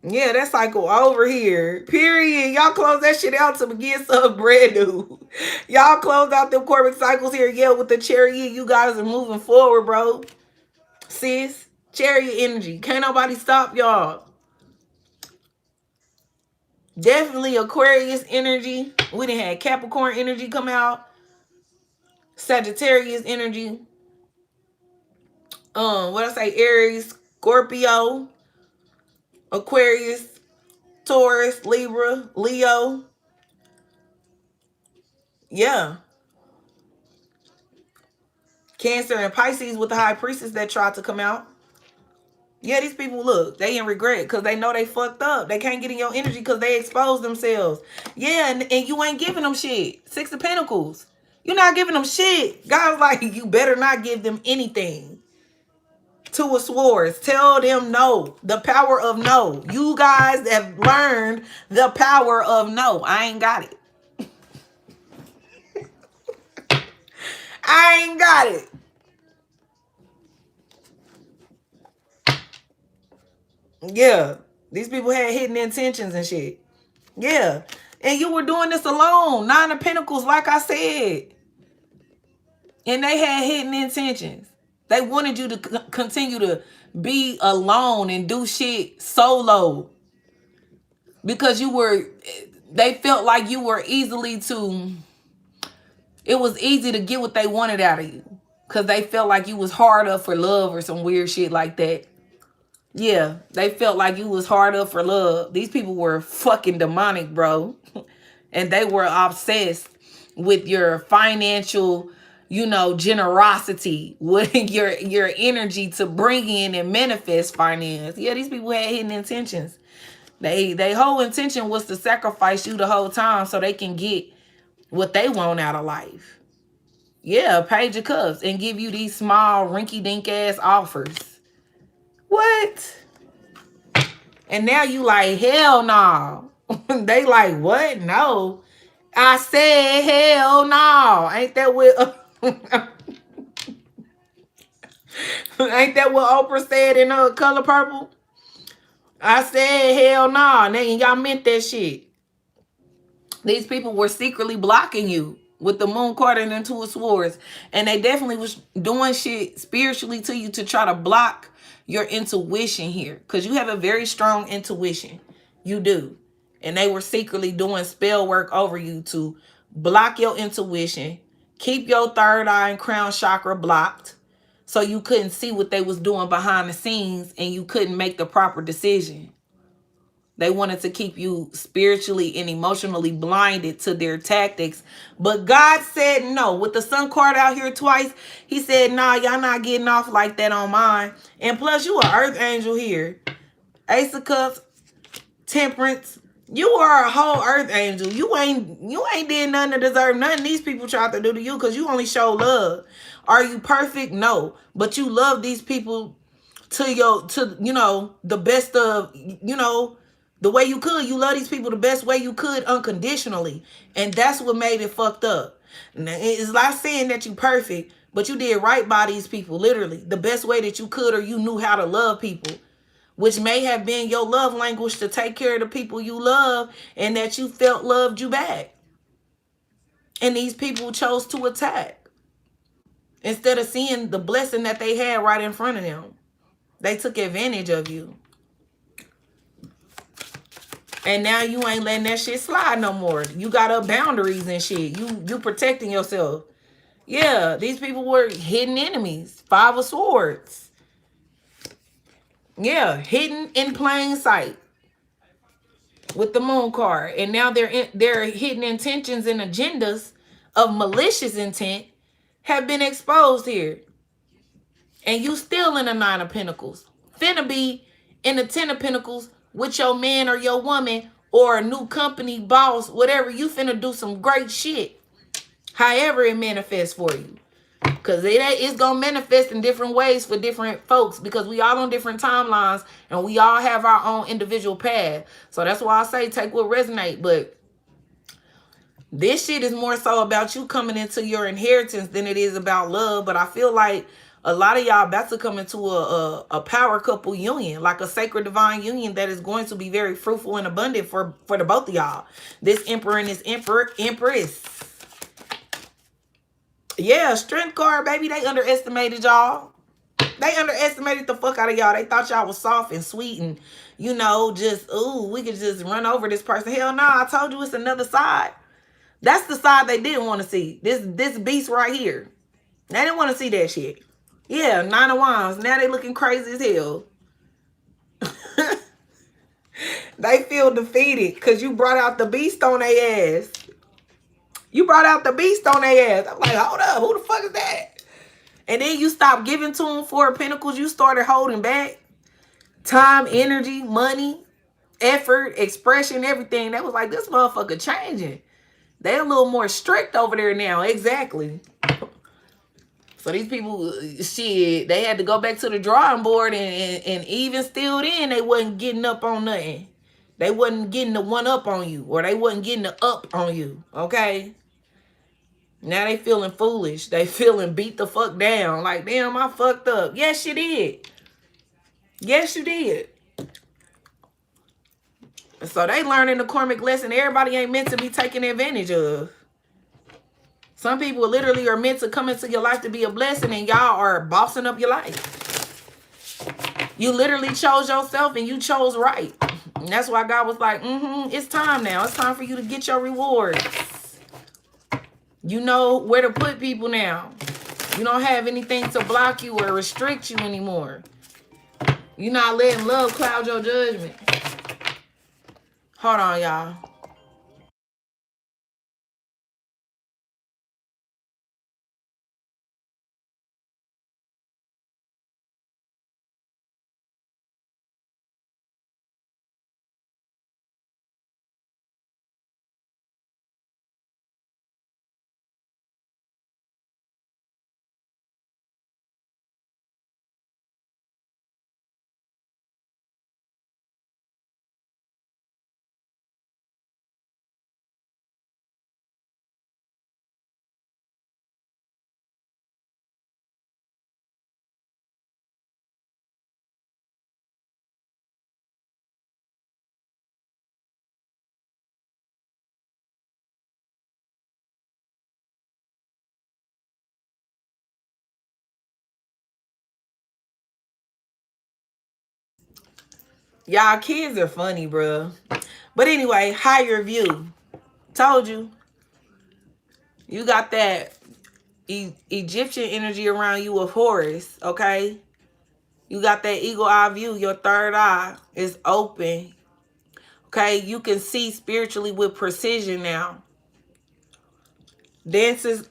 Yeah, that cycle over here. Period. Y'all close that shit out to begin something brand new. Y'all closed out them karmic cycles here. Yeah, with the chariot, you guys are moving forward, bro. Sis, chariot energy. Can't nobody stop y'all. Definitely Aquarius energy. We done had Capricorn energy come out. Sagittarius energy. What I say? Aries, Scorpio, Aquarius, Taurus, Libra, Leo. Yeah. Cancer and Pisces with the high priestess that tried to come out. Yeah, these people, look, they in regret because they know they fucked up. They can't get in your energy because they exposed themselves. Yeah, and you ain't giving them shit. 6 of Pentacles. You're not giving them shit. God's like, you better not give them anything. 2 of Swords. Tell them no. The power of no. You guys have learned the power of no. I ain't got it. I ain't got it. Yeah. These people had hidden intentions and shit. Yeah. And you were doing this alone. 9 of Pentacles, like I said. And they had hidden intentions. They wanted you to continue to be alone and do shit solo. Because they felt like you were it was easy to get what they wanted out of you. Because they felt like you was hard up for love or some weird shit like that. Yeah, they felt like you was hard up for love. These people were fucking demonic, bro. And they were obsessed with your financial, generosity, with your energy to bring in and manifest finance. Yeah, these people had hidden intentions. They whole intention was to sacrifice you the whole time so they can get what they want out of life. Yeah, Page of Cups, and give you these small rinky-dink ass offers. What? And now you like, hell no. They like, what? No. I said, hell no. Ain't that what ain't that what Oprah said in Color Purple? I said, hell no. And y'all meant that shit. These people were secretly blocking you with the Moon card and then 2 of Swords. And they definitely was doing shit spiritually to you to try to block your intuition here. Because you have a very strong intuition. You do. And they were secretly doing spell work over you to block your intuition. Keep your third eye and crown chakra blocked. So you couldn't see what they was doing behind the scenes. And you couldn't make the proper decision. They wanted to keep you spiritually and emotionally blinded to their tactics. But God said no. With the Sun card out here twice, he said, nah, y'all not getting off like that on mine. And plus, you an earth angel here. Ace of Cups, Temperance. You are a whole earth angel. You ain't did nothing to deserve nothing these people tried to do to you, because you only show love. Are you perfect? No. But you love these people to you know, the best of, you know, the way you could. You love these people the best way you could, unconditionally. And that's what made it fucked up. Now, it's not saying that you perfect, but you did right by these people, literally the best way that you could, or you knew how to love people, which may have been your love language, to take care of the people you love and that you felt loved you back. And these people chose to attack instead of seeing the blessing that they had right in front of them. They took advantage of you. And now you ain't letting that shit slide no more. You got up boundaries and shit. You protecting yourself. Yeah, these people were hidden enemies. 5 of Swords. Yeah, hidden in plain sight with the Moon card. And now their hidden intentions and agendas of malicious intent have been exposed here. And you still in the 9 of Pentacles. Finna be in the 10 of Pentacles with your man or your woman or a new company, boss, whatever. You finna do some great shit. However it manifests for you. Because it's going to manifest in different ways for different folks. Because we all on different timelines. And we all have our own individual path. So that's why I say take what resonate. But this shit is more so about you coming into your inheritance than it is about love. But I feel like a lot of y'all about to come into a power couple union, like a sacred divine union that is going to be very fruitful and abundant for the both of y'all. This emperor and this empress. Yeah, strength card, baby. They underestimated y'all. They underestimated the fuck out of y'all. They thought y'all was soft and sweet and, you know, just, ooh, we could just run over this person. Hell no, I told you it's another side. That's the side they didn't want to see. This beast right here. They didn't want to see that shit. Yeah, 9 of Wands. Now they looking crazy as hell. They feel defeated because you brought out the beast on their ass. You brought out the beast on their ass. I'm like, hold up, who the fuck is that? And then you stopped giving to them 4 of Pentacles. You started holding back. Time, energy, money, effort, expression, everything. That was like, this motherfucker changing. They a little more strict over there now. Exactly. So these people, shit, they had to go back to the drawing board, and even still then, they wasn't getting up on nothing. They wasn't getting the one up on you, or they wasn't getting the up on you, okay? Now they feeling foolish. They feeling beat the fuck down. Like, damn, I fucked up. Yes, you did. Yes, you did. So they learning the karmic lesson everybody ain't meant to be taken advantage of. Some people literally are meant to come into your life to be a blessing, and y'all are bossing up your life. You literally chose yourself, and you chose right. And that's why God was like, it's time now. It's time for you to get your rewards. You know where to put people now. You don't have anything to block you or restrict you anymore. You're not letting love cloud your judgment. Hold on, y'all. Y'all kids are funny, bro. But anyway, higher view. Told you. You got that Egyptian energy around you of Horus, okay? You got that eagle eye view. Your third eye is open. Okay? You can see spiritually with precision now. Dances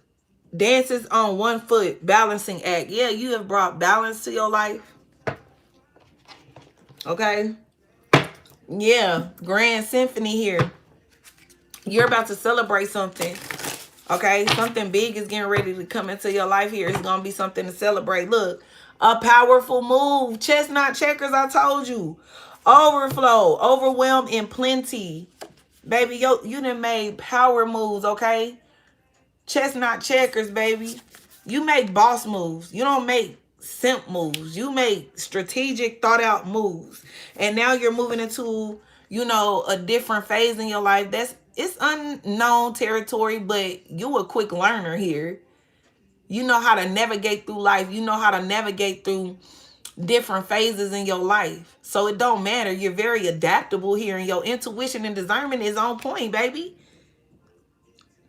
on one foot. Balancing act. Yeah, you have brought balance to your life. Okay? Yeah, grand symphony here. You're about to celebrate something. Okay, something big is getting ready to come into your life here. It's gonna be something to celebrate. Look, a powerful move. Chestnut checkers, I told you. Overflow, overwhelmed in plenty. Baby, you done made power moves, okay? Chestnut checkers, baby. You make boss moves. You don't make simp moves. You make strategic, thought out moves. And now you're moving into, you know, a different phase in your life. It's unknown territory, but you a quick learner here. You know how to navigate through life. You know how to navigate through different phases in your life. So it don't matter. You're very adaptable here, and your intuition and discernment is on point, baby.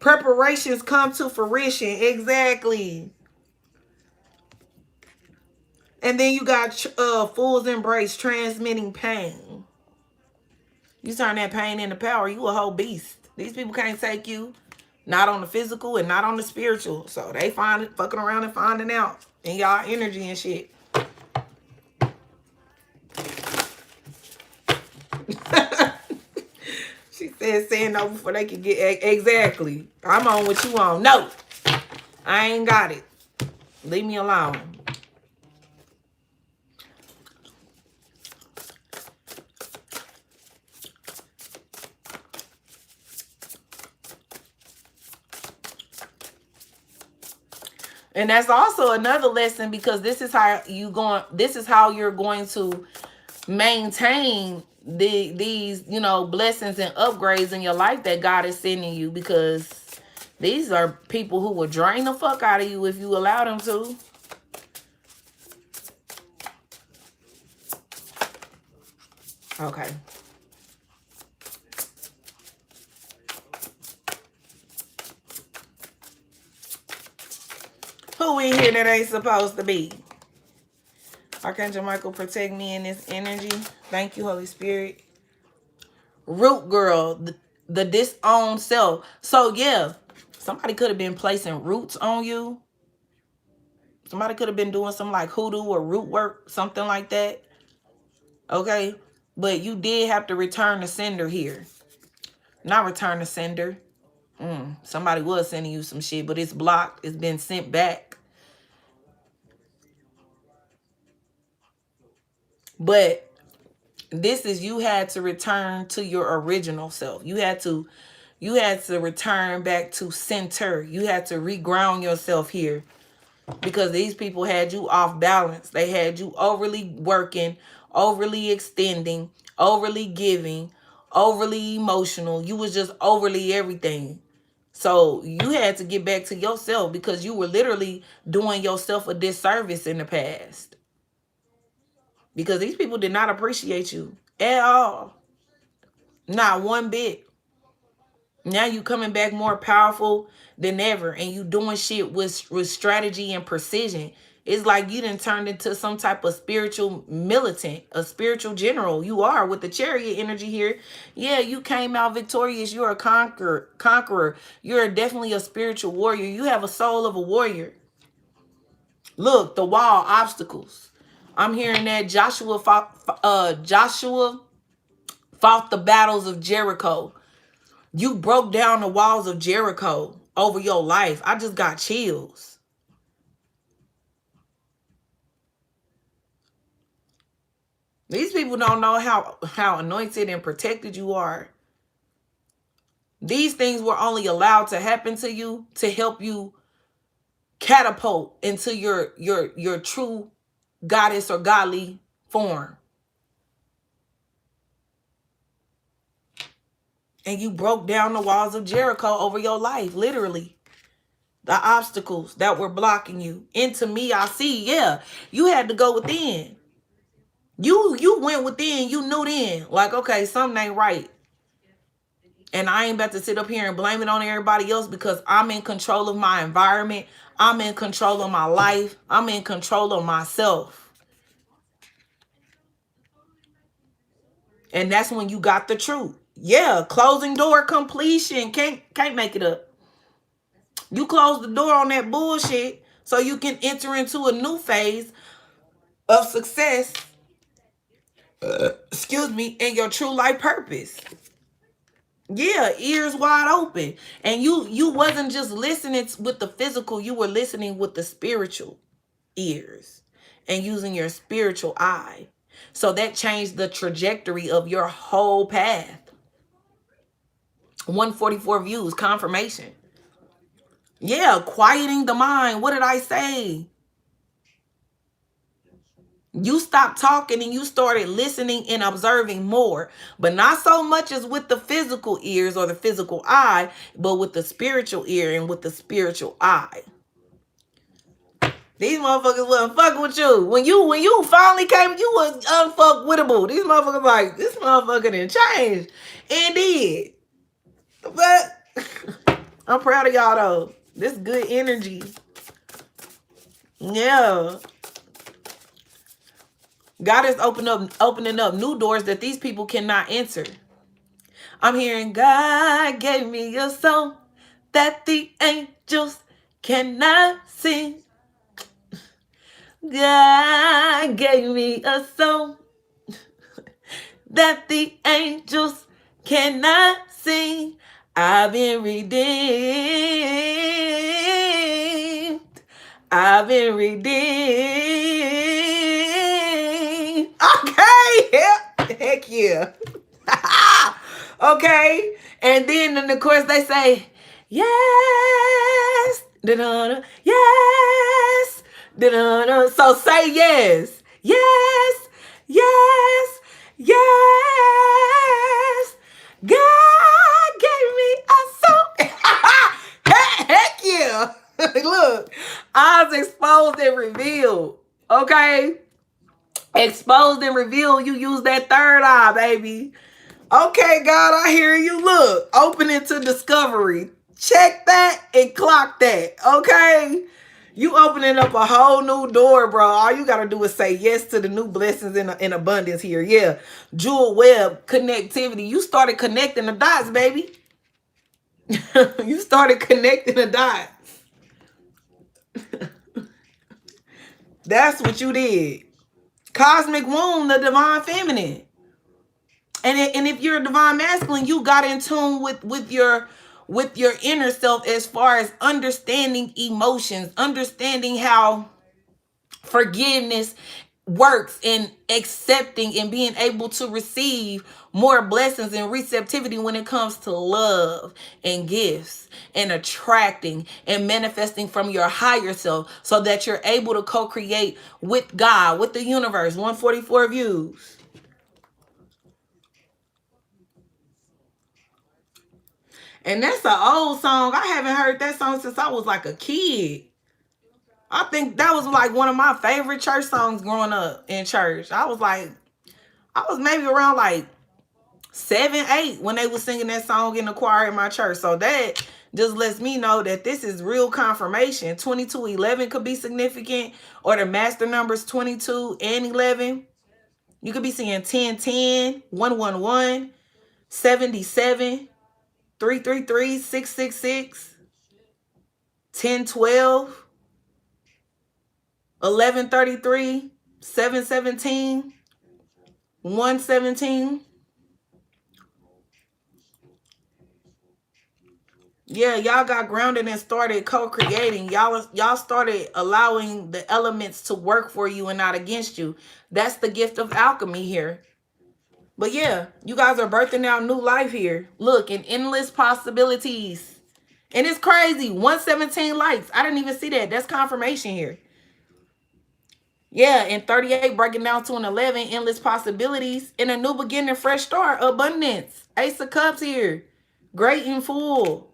Preparations come to fruition. Exactly. And then you got fool's embrace, transmitting pain. You turn that pain into power, you a whole beast. These people can't take you, not on the physical and not on the spiritual. So they find it, fucking around and finding out in y'all energy and shit. She said saying no before they could get exactly. I'm on what you on. No, I ain't got it. Leave me alone. And that's also another lesson, because this is how you're going to maintain these, you know, blessings and upgrades in your life that God is sending you, because these are people who will drain the fuck out of you if you allow them to. Okay. Who in here that ain't supposed to be? Archangel Michael, protect me in this energy. Thank you, Holy Spirit. Root girl, the disowned self. So yeah, somebody could have been placing roots on you. Somebody could have been doing some like hoodoo or root work, something like that. Okay, but you did have to return the sender here. Not return the sender. Somebody was sending you some shit, but it's blocked. It's been sent back. But this is, you had to return to your original self. You had to return back to center. You had to reground yourself here, because these people had you off balance. They had you overly working, overly extending, overly giving, overly emotional. You was just overly everything. So you had to get back to yourself, because you were literally doing yourself a disservice in the past. Because these people did not appreciate you at all. Not one bit. Now you coming back more powerful than ever, and you doing shit with strategy and precision. It's like you done turned into some type of spiritual militant, a spiritual general. You are, with the chariot energy here. Yeah, you came out victorious. You're a conqueror. You're definitely a spiritual warrior. You have a soul of a warrior. Look, the wall, obstacles. I'm hearing that Joshua fought the battles of Jericho. You broke down the walls of Jericho over your life. I just got chills. These people don't know how anointed and protected you are. These things were only allowed to happen to you to help you catapult into your true goddess or godly form. And you broke down the walls of Jericho over your life, literally. The obstacles that were blocking you. Into me, I see. Yeah, you had to go within. You went within. You knew then, like, okay, something ain't right. And I ain't about to sit up here and blame it on everybody else, because I'm in control of my environment. I'm in control of my life. I'm in control of myself. And that's when you got the truth. Yeah, closing door completion. Can't make it up. You close the door on that bullshit so you can enter into a new phase of success. excuse me, and your true life purpose. Yeah, ears wide open. And you wasn't just listening with the physical, you were listening with the spiritual ears and using your spiritual eye. So that changed the trajectory of your whole path. 144 views, confirmation. Yeah, quieting the mind. What did I say? You stopped talking and you started listening and observing more, but not so much as with the physical ears or the physical eye, but with the spiritual ear and with the spiritual eye. These motherfuckers wasn't fucking with you. When you finally came, you was unfuckwittable. These motherfuckers like, this motherfucker didn't change. And did. But I'm proud of y'all though. This good energy. Yeah. God is opening up new doors that these people cannot enter. I'm hearing God gave me a song that the angels cannot sing. God gave me a song that the angels cannot sing. I've been redeemed. I've been redeemed. Okay, yeah. Heck yeah. Okay. And then in the chorus they say, yes. Da-da-da. Yes. Da-da-da. So say yes. Yes. Yes. Yes. God gave me a song. Heck yeah. Look, eyes exposed and revealed. Okay? Exposed and revealed. You use that third eye, baby. Okay, God, I hear you. Look, opening to discovery. Check that and clock that. Okay? You opening up a whole new door, bro. All you got to do is say yes to the new blessings in abundance here. Yeah. Jewel web connectivity. You started connecting the dots, baby. You started connecting the dots. That's what you did. Cosmic womb, the divine feminine. And if you're a divine masculine, you got in tune with your inner self as far as understanding emotions, understanding how forgiveness works, and accepting and being able to receive more blessings and receptivity when it comes to love and gifts and attracting and manifesting from your higher self, so that you're able to co-create with God, with the universe. 144 views. And that's an old song. I haven't heard that song since I was like a kid. I think that was like one of my favorite church songs growing up in church. I was maybe around like 7, 8 when they was singing that song in the choir in my church. So that just lets me know that this is real confirmation. 2211 could be significant, or the master numbers 22 and 11. You could be seeing 1010, 111, 77, 333, 666, 1012, 1133, 717, 117. Yeah, y'all got grounded and started co-creating. Y'all started allowing the elements to work for you and not against you. That's the gift of alchemy here. But yeah, you guys are birthing out new life here. Look, and endless possibilities. And it's crazy. 117 likes. I didn't even see that. That's confirmation here. Yeah, and 38 breaking down to an 11. Endless possibilities. And a new beginning, fresh start, abundance. Ace of Cups here. Great and full.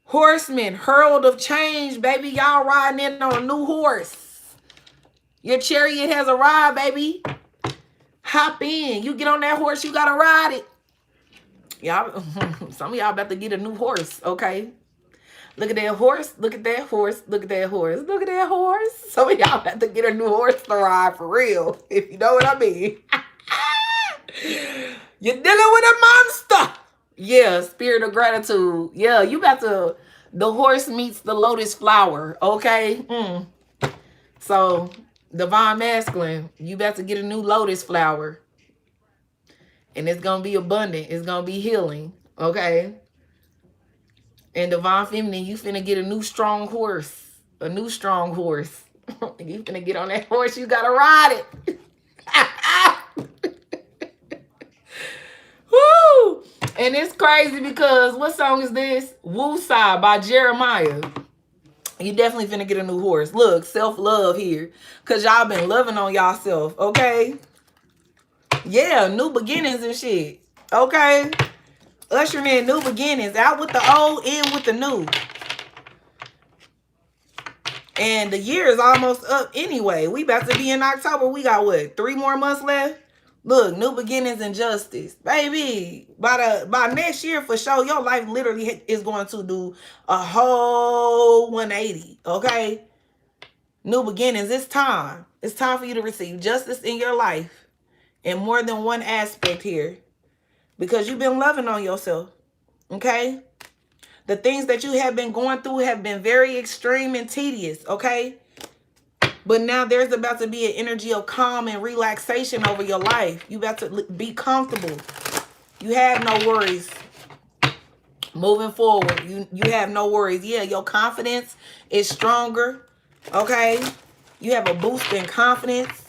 Horseman, herald of change, baby. Y'all riding in on a new horse. Your chariot has arrived, baby. Hop in. You get on that horse, you gotta ride it. Y'all, some of y'all about to get a new horse, okay? Look at that horse. Look at that horse. Look at that horse. Look at that horse. Some of y'all have to get a new horse to ride for real, if you know what I mean. You're dealing with a monster. Yeah, spirit of gratitude. Yeah, you got to, the horse meets the lotus flower, okay? So, divine masculine, you about to get a new lotus flower. And it's going to be abundant. It's going to be healing. Okay? And divine feminine, you finna get a new strong horse. A new strong horse. You finna get on that horse. You got to ride it. Woo! And it's crazy because what song is this? Woo Side by Jeremiah. You definitely finna get a new horse. Look, self-love here. Because y'all been loving on y'allself. Okay? Yeah, new beginnings and shit. Okay? Ushering in new beginnings. Out with the old, in with the new. And the year is almost up anyway. We about to be in October. We got what? 3 more months left? Look, new beginnings and justice. Baby, by next year for sure, your life literally is going to do a whole 180. Okay? New beginnings. It's time. It's time for you to receive justice in your life. In more than one aspect here. Because you've been loving on yourself. Okay? The things that you have been going through have been very extreme and tedious. Okay? But now there's about to be an energy of calm and relaxation over your life. You about to be comfortable. You have no worries. Moving forward, you have no worries. Yeah, your confidence is stronger. Okay? You have a boost in confidence.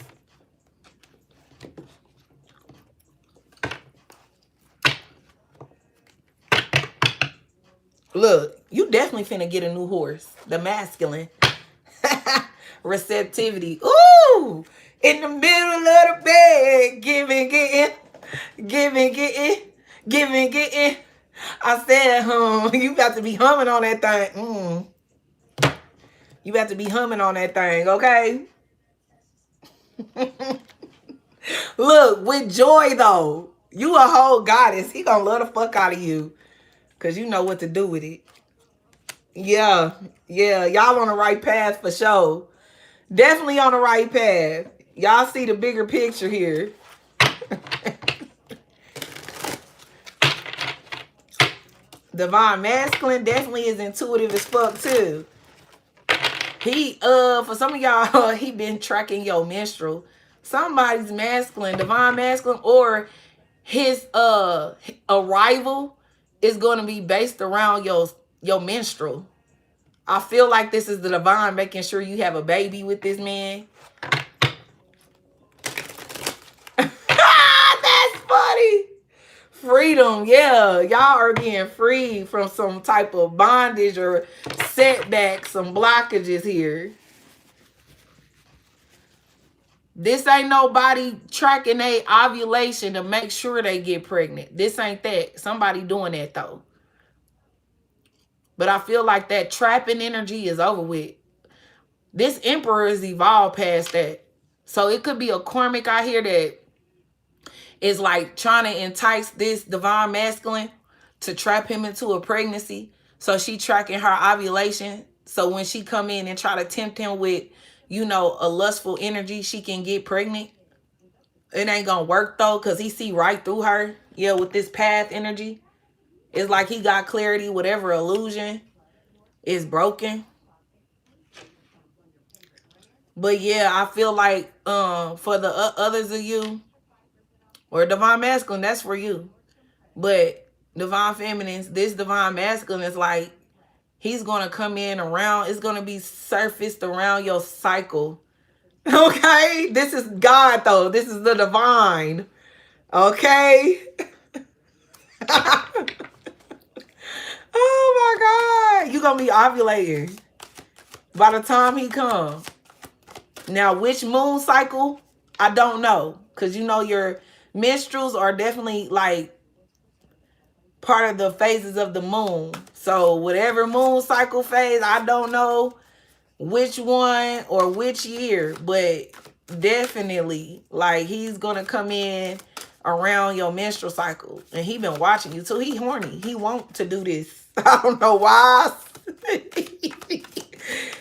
Look, you definitely finna get a new horse. The masculine. Receptivity. Ooh! In the middle of the bed. Giving, getting. Giving, getting. Giving, getting. I said, you about to be humming on that thing. You about to be humming on that thing, okay? Look, with joy, though. You a whole goddess. He gonna love the fuck out of you. Because you know what to do with it. Yeah. Yeah. Y'all on the right path for sure. Definitely on the right path. Y'all see the bigger picture here. Divine masculine definitely is intuitive as fuck too. He for some of y'all, he been tracking your menstrual. Somebody's masculine, divine masculine, or his arrival is going to be based around your menstrual. I feel like this is the divine making sure you have a baby with this man. That's funny. Freedom, yeah. Y'all are being freed from some type of bondage or setback, some blockages here. This ain't nobody tracking their ovulation to make sure they get pregnant. This ain't that. Somebody doing that though. But I feel like that trapping energy is over with. This emperor is evolved past that. So it could be a karmic out here that is like trying to entice this divine masculine to trap him into a pregnancy. So she tracking her ovulation. So when she come in and try to tempt him with, you know, a lustful energy, she can get pregnant. It ain't gonna work though, because he see right through her. Yeah, with this path energy. It's like he got clarity. Whatever illusion is broken. But yeah, I feel like for the others of you, or divine masculine, that's for you. But divine feminines, this divine masculine is like, he's going to come in around, it's going to be surfaced around your cycle. Okay? This is God, though. This is the divine. Okay? Oh, my God. You're going to be ovulating by the time he comes. Now, which moon cycle? I don't know. Because, you know, your menstruals are definitely, like, part of the phases of the moon. So, whatever moon cycle phase, I don't know which one or which year. But, definitely, like, he's going to come in around your menstrual cycle. And he been watching you, too. He horny. He want to do this. I don't know why.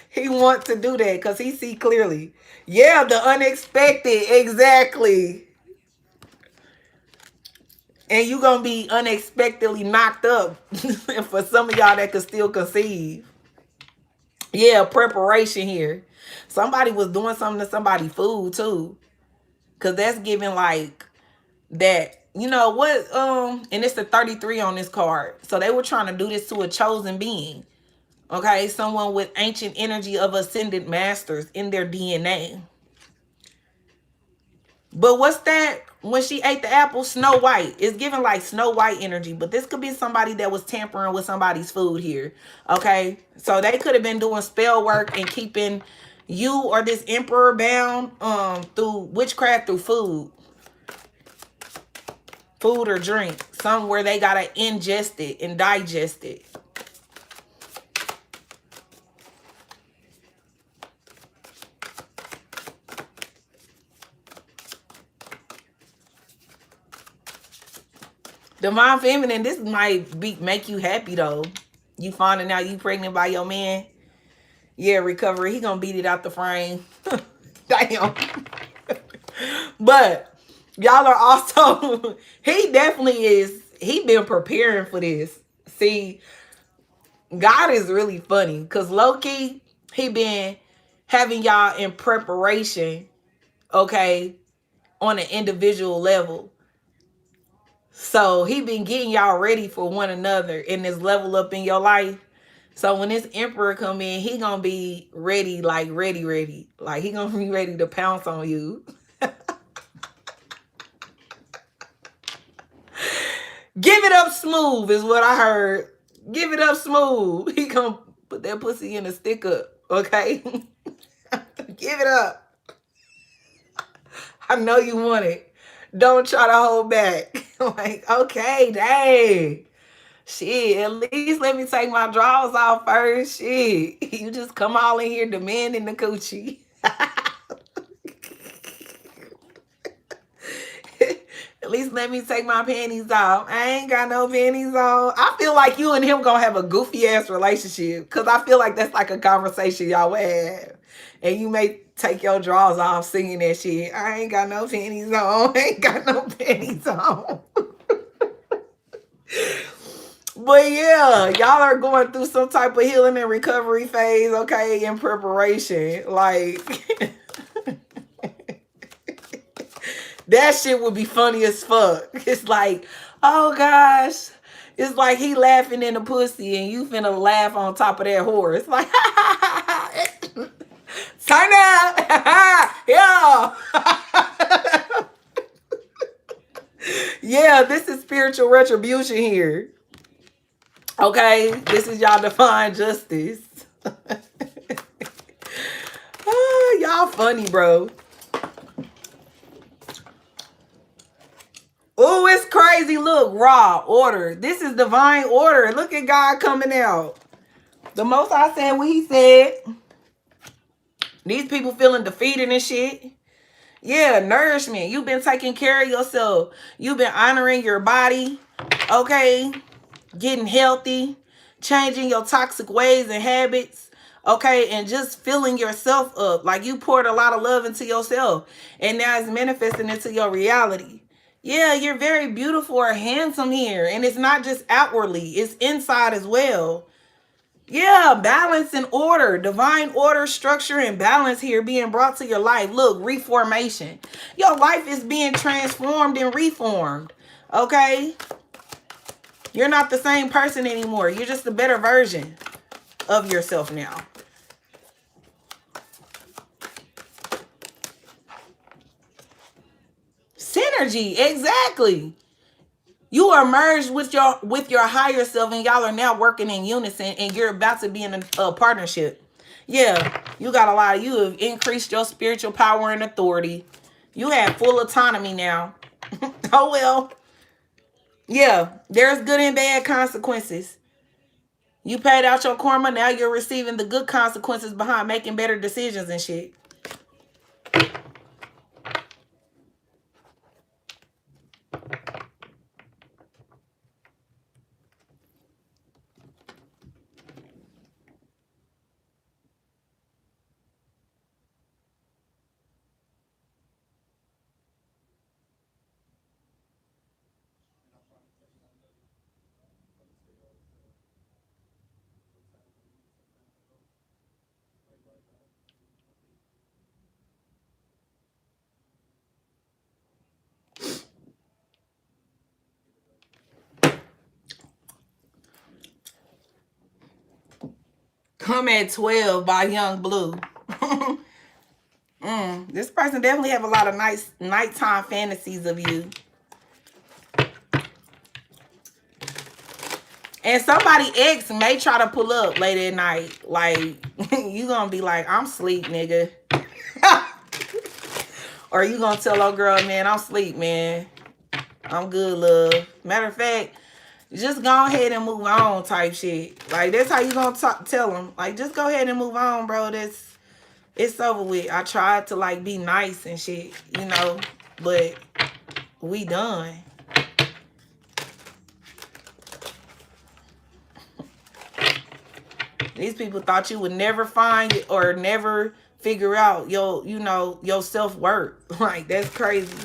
He want to do that because he see clearly. Yeah, the unexpected. Exactly. And you going to be unexpectedly knocked up for some of y'all that could still conceive. Yeah, preparation here. Somebody was doing something to somebody's food too. Because that's giving like that you know what, and it's the 33 on this card. So they were trying to do this to a chosen being. Okay, someone with ancient energy of ascended masters in their DNA. But what's that? When she ate the apple, Snow White. It's giving like Snow White energy. But this could be somebody that was tampering with somebody's food here. Okay, so they could have been doing spell work and keeping you or this emperor bound through witchcraft, through food or drink, somewhere they gotta ingest it and digest it. Divine Feminine, this might make you happy though. You finding out you pregnant by your man. Yeah, recovery. He gonna beat it out the frame. Damn. But y'all are also, he definitely is, he been preparing for this. See, God is really funny because low-key, he been having y'all in preparation, okay, on an individual level. So he been getting y'all ready for one another in this level up in your life. So when this emperor come in, he gonna be ready, like ready. Like he gonna be ready to pounce on you. Give it up smooth is what I heard. Give it up smooth. He gonna put that pussy in a stick up, okay? Give it up. I know you want it. Don't try to hold back. Like, okay, dang. Shit, at least let me take my drawers off first. Shit, you just come all in here demanding the coochie. At least let me take my panties off. I ain't got no panties on. I feel like you and him gonna have a goofy ass relationship. Cause I feel like that's like a conversation y'all would have. And you may take your drawers off singing that shit. I ain't got no panties on. I ain't got no panties on. But yeah, y'all are going through some type of healing and recovery phase, okay, in preparation. Like, that shit would be funny as fuck. It's like, oh gosh. It's like he laughing in the pussy and you finna laugh on top of that horse. Like, turn up. Yeah. Yeah, this is spiritual retribution here. Okay, this is y'all divine justice. Oh, y'all funny, bro. Oh, it's crazy. Look, raw order. This is divine order. Look at God coming out. The Most High said what he said. These people feeling defeated and shit. Yeah, nourishment. You've been taking care of yourself. You've been honoring your body. Okay. Getting healthy. Changing your toxic ways and habits. Okay. And just filling yourself up. Like you poured a lot of love into yourself. And now it's manifesting into your reality. Yeah, you're very beautiful or handsome here. And it's not just outwardly. It's inside as well. Yeah, balance and order. Divine order, structure, and balance here being brought to your life. Look, reformation. Your life is being transformed and reformed. Okay? You're not the same person anymore. You're just a better version of yourself now. Synergy, exactly. You are merged with your higher self, and y'all are now working in unison, and you're about to be in a partnership. Yeah, you got a lot. You have increased your spiritual power and authority. You have full autonomy now. Oh well. Yeah, there's good and bad consequences. You paid out your karma. Now you're receiving the good consequences behind making better decisions and shit. I'm at 12 by Young Blue. This person definitely have a lot of nice nighttime fantasies of you. And somebody ex may try to pull up late at night. Like, you gonna be like, I'm sleep, nigga. Or you gonna tell old girl, man, I'm sleep, man. I'm good, love. Matter of fact, just go ahead and move on type shit. Like, that's how you gonna tell them. Like, just go ahead and move on, bro. It's over with. I tried to, like, be nice and shit, you know, but we done. These people thought you would never find it or never figure out your, you know, your self-worth. Like, that's crazy.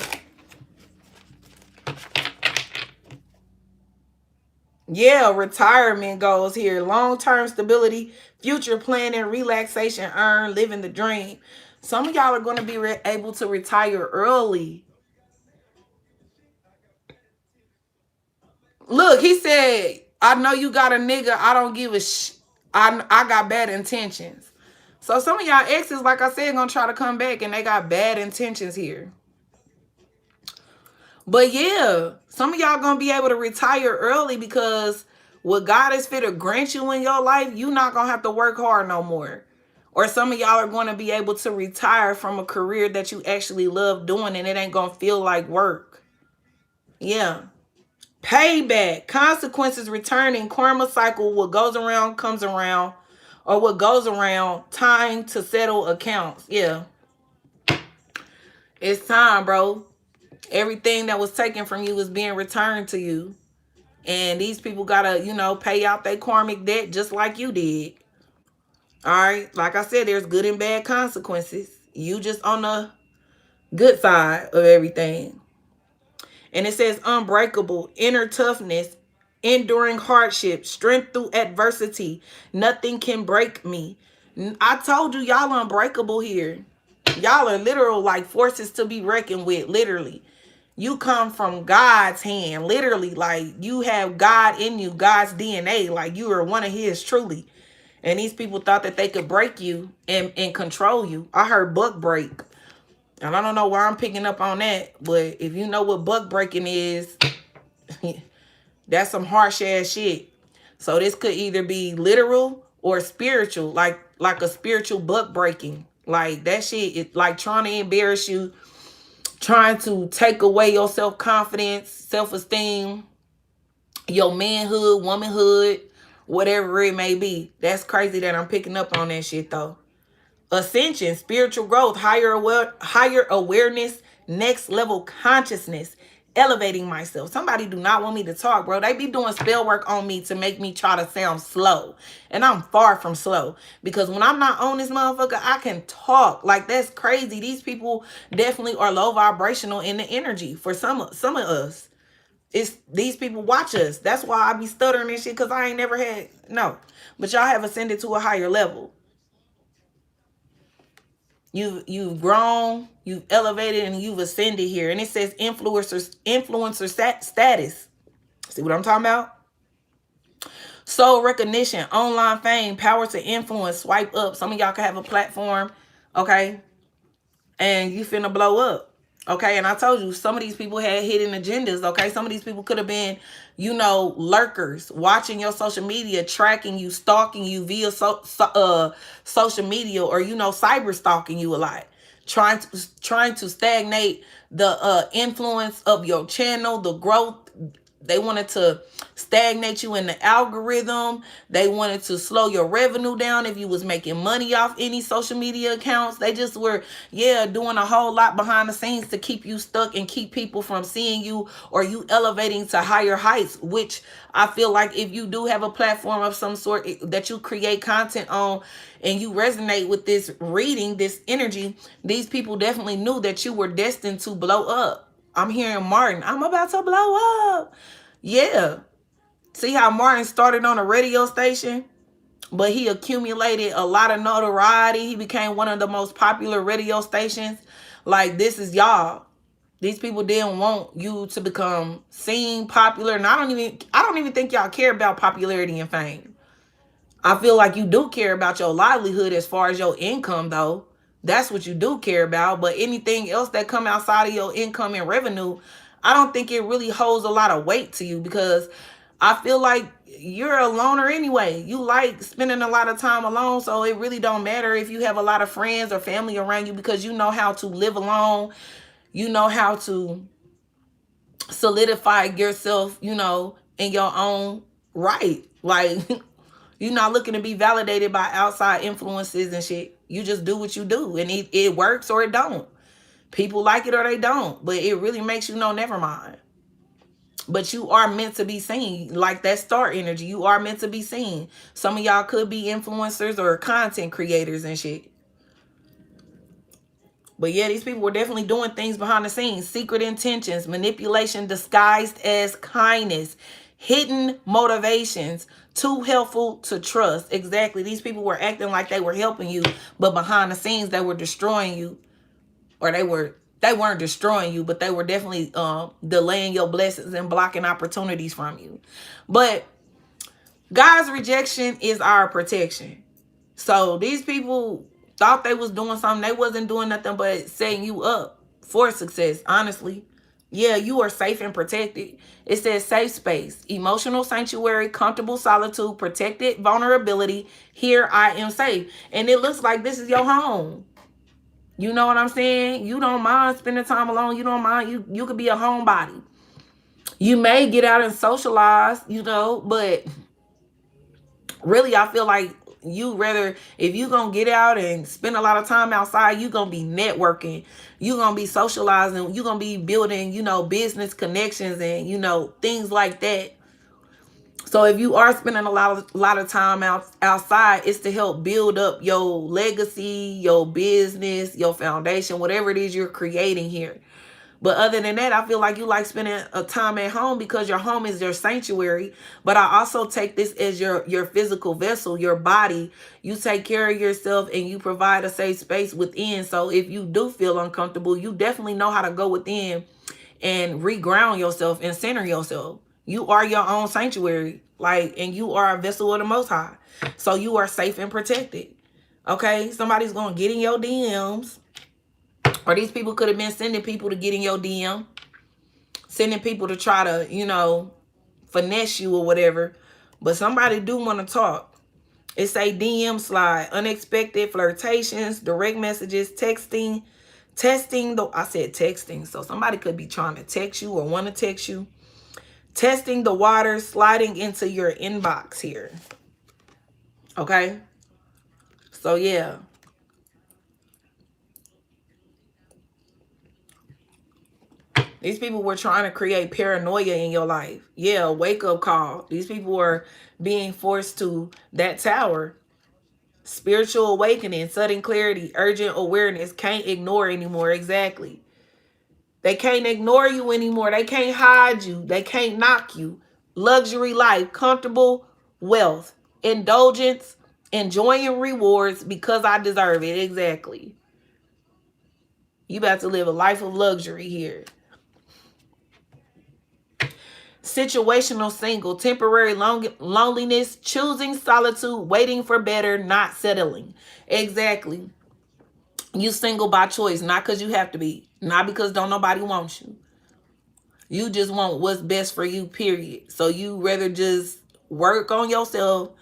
Yeah, retirement goals here. Long-term stability, future planning, relaxation, earn, living the dream. Some of y'all are going to be able to retire early. Look, he said, I know you got a nigga. I don't give a I got bad intentions. So some of y'all exes, like I said, going to try to come back and they got bad intentions here. But yeah, some of y'all going to be able to retire early because what God is fit to grant you in your life, you're not going to have to work hard no more. Or some of y'all are going to be able to retire from a career that you actually love doing and it ain't going to feel like work. Yeah. Payback, consequences returning, karma cycle, what goes around comes around, or what goes around, time to settle accounts. Yeah. It's time, bro. Everything that was taken from you is being returned to you. And these people gotta, you know, pay out their karmic debt just like you did. All right. Like I said, there's good and bad consequences. You just on the good side of everything. And it says unbreakable, inner toughness, enduring hardship, strength through adversity. Nothing can break me. I told you, y'all unbreakable here. Y'all are literal, like, forces to be reckoned with, literally. You come from God's hand, literally. Like, you have God in you, God's DNA. Like, you are one of his, truly. And these people thought that they could break you and control you. I heard buck break. And I don't know why I'm picking up on that. But if you know what buck breaking is, that's some harsh ass shit. So this could either be literal or spiritual. Like a spiritual buck breaking. Like, that shit is like trying to embarrass you. Trying to take away your self-confidence, self-esteem, your manhood, womanhood, whatever it may be. That's crazy that I'm picking up on that shit, though. Ascension, spiritual growth, higher awareness, next level consciousness, elevating myself. Somebody do not want me to talk, bro. They be doing spell work on me to make me try to sound slow. And I'm far from slow. Because when I'm not on this motherfucker, I can talk. Like, that's crazy. These people definitely are low vibrational in the energy for some of us. It's these people watch us. That's why I be stuttering and shit, because I ain't never had, no. But y'all have ascended to a higher level. You've grown, you've elevated, and you've ascended here. And it says influencer status. See what I'm talking about? Soul recognition, online fame, power to influence, swipe up. Some of y'all can have a platform, okay? And you finna blow up. Okay, and I told you, some of these people had hidden agendas, okay? Some of these people could have been, you know, lurkers, watching your social media, tracking you, stalking you via social media, or, you know, cyber stalking you a lot. Trying to stagnate the influence of your channel, the growth. They wanted to stagnate you in the algorithm. They wanted to slow your revenue down if you was making money off any social media accounts. They just were, yeah, doing a whole lot behind the scenes to keep you stuck and keep people from seeing you or you elevating to higher heights, which I feel like if you do have a platform of some sort that you create content on and you resonate with this reading, this energy, these people definitely knew that you were destined to blow up. I'm hearing Martin, I'm about to blow up. Yeah. See how Martin started on a radio station, but he accumulated a lot of notoriety. He became one of the most popular radio stations. Like, this is y'all. These people didn't want you to become seen, popular. And I don't even think y'all care about popularity and fame. I feel like you do care about your livelihood as far as your income, though. That's what you do care about. But anything else that come outside of your income and revenue, I don't think it really holds a lot of weight to you, because I feel like you're a loner anyway. You like spending a lot of time alone, so it really don't matter if you have a lot of friends or family around you, because you know how to live alone. You know how to solidify yourself, in your own right. Like, you're not looking to be validated by outside influences and shit. You just do what you do, and it works or it don't. People like it or they don't, but it really makes you know, never mind. But you are meant to be seen, like that star energy. You are meant to be seen. Some of y'all could be influencers or content creators and shit. But yeah, these people were definitely doing things behind the scenes. Secret intentions, manipulation disguised as kindness, hidden motivations, too helpful to trust. Exactly. These people were acting like they were helping you, but behind the scenes they were destroying you. Or they weren't destroying you, but they were definitely delaying your blessings and blocking opportunities from you. But God's rejection is our protection. So these people thought they was doing something. They wasn't doing nothing but setting you up for success, honestly. Yeah, you are safe and protected. It says safe space, emotional sanctuary, comfortable solitude, protected vulnerability. Here I am safe. And it looks like this is your home. You know what I'm saying? You don't mind spending time alone. You don't mind. You could be a homebody. You may get out and socialize, but really, I feel like if you gonna get out and spend a lot of time outside, you gonna be networking, you gonna be socializing, you gonna be building, business connections and things like that. So if you are spending a lot of time outside, it's to help build up your legacy, your business, your foundation, whatever it is you're creating here. But other than that, I feel like you like spending a time at home because your home is your sanctuary. But I also take this as your physical vessel, your body. You take care of yourself and you provide a safe space within. So if you do feel uncomfortable, you definitely know how to go within and reground yourself and center yourself. You are your own sanctuary, and you are a vessel of the Most High. So you are safe and protected. Okay? Somebody's going to get in your DMs. Or these people could have been sending people to get in your DM. Sending people to try to, finesse you or whatever. But somebody do want to talk. It say DM slide, unexpected flirtations, direct messages, texting, I said texting. So somebody could be trying to text you or want to text you. Testing the waters, sliding into your inbox here. Okay? So yeah. These people were trying to create paranoia in your life. Yeah, wake up call. These people were being forced to that tower. Spiritual awakening, sudden clarity, urgent awareness. Can't ignore anymore. Exactly. They can't ignore you anymore. They can't hide you. They can't knock you. Luxury life, comfortable wealth, indulgence, enjoying rewards because I deserve it. Exactly. You about to live a life of luxury here. Situational single, temporary loneliness, choosing solitude, waiting for better, not settling. Exactly. You single by choice, not because you have to be, not because don't nobody want you. You just want what's best for you, period. So you rather just work on yourself,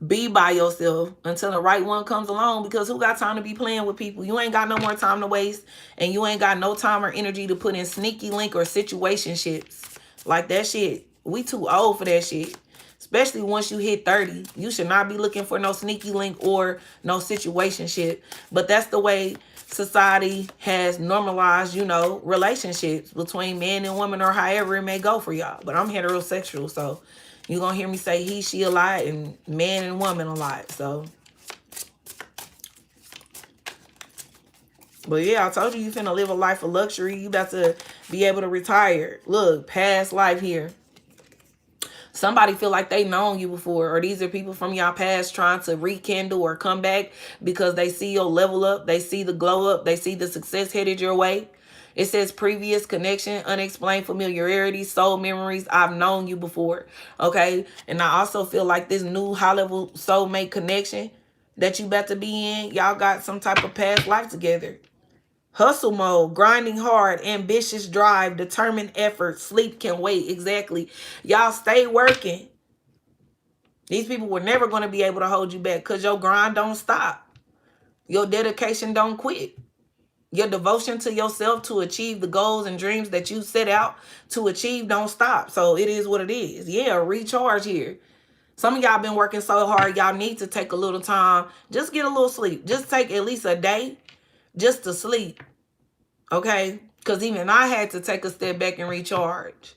be by yourself until the right one comes along, because who got time to be playing with people? You ain't got no more time to waste, and you ain't got no time or energy to put in sneaky link or situationships. Like that shit, we too old for that shit. Especially once you hit 30. You should not be looking for no sneaky link or no situationship. But that's the way society has normalized, relationships between man and woman, or however it may go for y'all. But I'm heterosexual, so you're going to hear me say he, she a lot, and man and woman a lot. So, but yeah, I told you finna live a life of luxury. You about to be able to retire. Look, past life here. Somebody feel like they known you before, or these are people from y'all past trying to rekindle or come back because they see your level up, they see the glow up, they see the success headed your way, It says previous connection, unexplained familiarity, soul memories. I've known you before. Okay. And I also feel like this new high level soulmate connection that you about to be in, y'all got some type of past life together. Hustle mode, grinding hard, ambitious drive, determined effort, sleep can wait. Exactly. Y'all stay working. These people were never going to be able to hold you back because your grind don't stop. Your dedication don't quit. Your devotion to yourself to achieve the goals and dreams that you set out to achieve don't stop. So it is what it is. Yeah, recharge here. Some of y'all been working so hard, y'all need to take a little time. Just get a little sleep. Just take at least a day just to sleep. Okay? Because even I had to take a step back and recharge.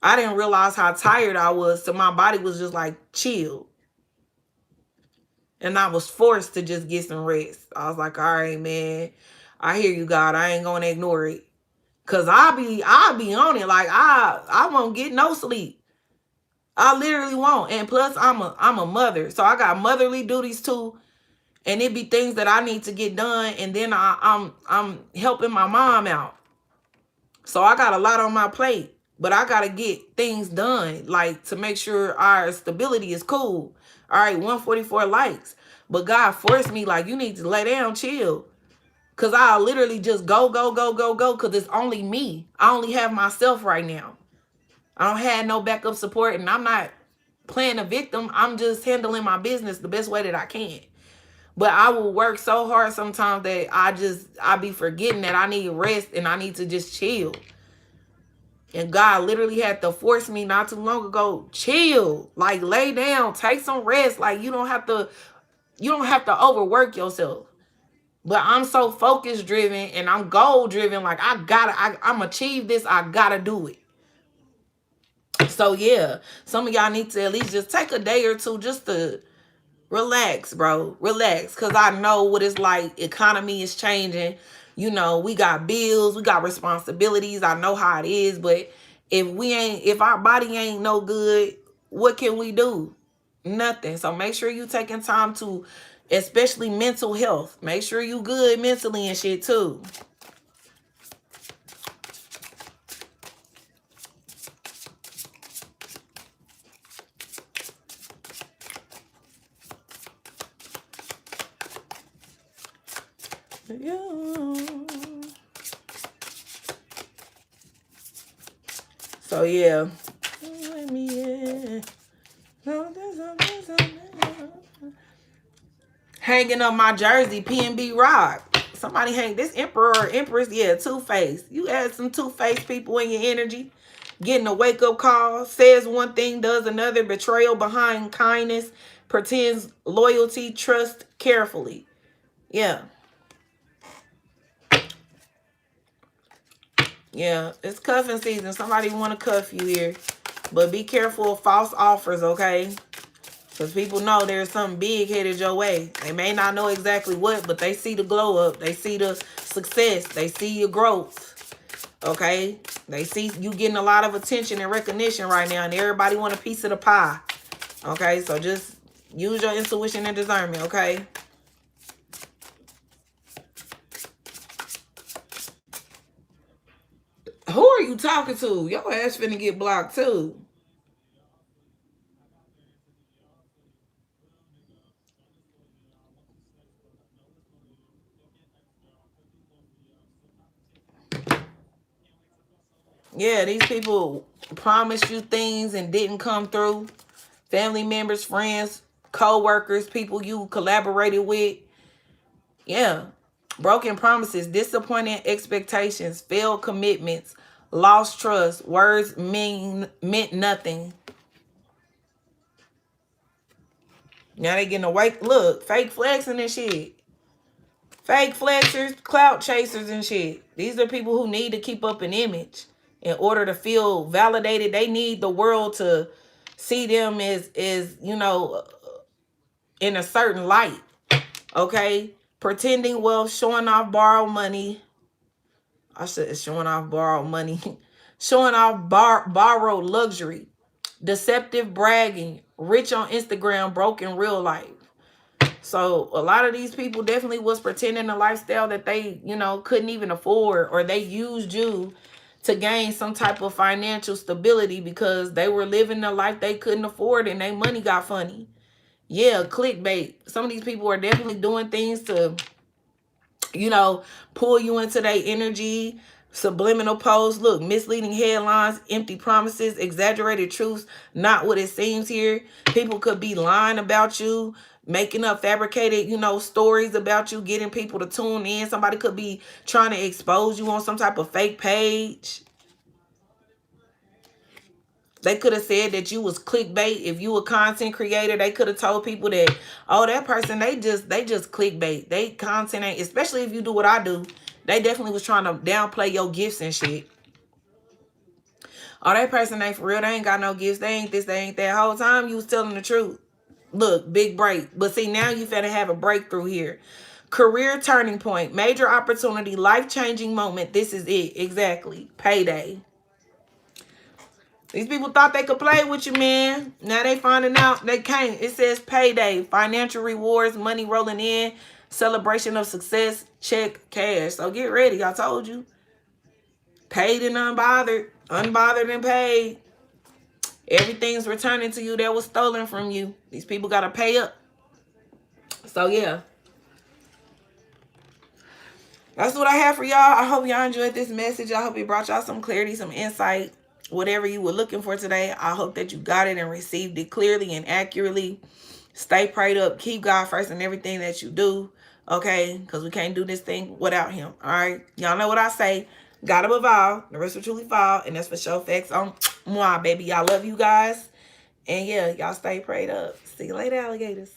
I didn't realize how tired I was, so my body was just like chill. And I was forced to just get some rest. I was like, all right, man, I hear you, God. I ain't gonna ignore it. Cause I'll be on it. Like I won't get no sleep. I literally won't. And plus I'm a mother. So I got motherly duties too. And it be things that I need to get done. And then I'm helping my mom out. So I got a lot on my plate. But I gotta get things done. Like to make sure our stability is cool. All right, 144 likes. But God forced me, like, you need to lay down, chill. Because I'll literally just go. Because it's only me. I only have myself right now. I don't have no backup support. And I'm not playing a victim. I'm just handling my business the best way that I can. But I will work so hard sometimes that I be forgetting that I need rest and I need to just chill. And God literally had to force me not too long ago, chill, like lay down, take some rest. Like you don't have to overwork yourself. But I'm so focus driven and I'm goal driven. Like I'm achieve this. I gotta do it. So yeah, some of y'all need to at least just take a day or two just to relax, bro. Relax. Cause I know what it's like. Economy is changing. You know, we got bills, we got responsibilities. I know how it is, but if our body ain't no good, what can we do? Nothing. So make sure you taking time to, especially mental health. Make sure you good mentally and shit too. Yeah. So yeah. Let me hanging up my jersey, PNB Rock. Somebody hang this emperor or empress. Yeah, Two-Face. You add some Two-Face people in your energy. Getting a wake-up call. Says one thing, does another. Betrayal behind kindness. Pretends loyalty. Trust carefully. Yeah. Yeah, it's cuffing season. Somebody want to cuff you here. But be careful of false offers, okay? Because people know there's something big headed your way. They may not know exactly what, but they see the glow up. They see the success. They see your growth, okay? They see you getting a lot of attention and recognition right now, and everybody want a piece of the pie, okay? So just use your intuition and discernment, okay? Who are you talking to? Your ass finna get blocked too. Yeah, these people promised you things and didn't come through. Family members, friends, co-workers, people you collaborated with. Yeah. Broken promises, disappointing expectations, failed commitments, lost trust, words meant nothing. Now they getting away. Look, fake flexing and shit. Fake flexers, clout chasers and shit. These are people who need to keep up an image in order to feel validated. They need the world to see them as you know, in a certain light. Okay? Pretending wealth, showing off borrowed money. I said showing off borrowed money. Showing off borrowed luxury. Deceptive bragging. Rich on Instagram, broke in real life. So a lot of these people definitely was pretending a lifestyle that they, you know, couldn't even afford, or they used you to gain some type of financial stability because they were living a life they couldn't afford and their money got funny. Yeah, clickbait. Some of these people are definitely doing things to, you know, pull you into their energy. Subliminal posts, look, misleading headlines, empty promises, exaggerated truths, not what it seems here. People could be lying about you, making up fabricated, you know, stories about you, getting people to tune in. Somebody could be trying to expose you on some type of fake page. They could have said that you was clickbait. If you a content creator, they could have told people that, oh, that person, they just clickbait. They content ain't, especially if you do what I do. They definitely was trying to downplay your gifts and shit. Oh, that person ain't for real. They ain't got no gifts. They ain't this, they ain't that. Whole time you was telling the truth. Look, big break. But see, now you finna have a breakthrough here. Career turning point, major opportunity, life-changing moment. This is it. Exactly. Payday. These people thought they could play with you, man. Now they finding out they can't. It says payday, financial rewards, money rolling in, celebration of success, check, cash. So get ready. I told you. Paid and unbothered. Unbothered and paid. Everything's returning to you that was stolen from you. These people got to pay up. So, yeah. That's what I have for y'all. I hope y'all enjoyed this message. I hope it brought y'all some clarity, some insight. Whatever you were looking for today, I hope that you got it and received it clearly and accurately. Stay prayed up. Keep God first in everything that you do. Okay? Because we can't do this thing without him. All right? Y'all know what I say. God above all. The rest will truly fall. And that's for sure facts on moi, baby. Y'all love you guys. And yeah, y'all stay prayed up. See you later, alligators.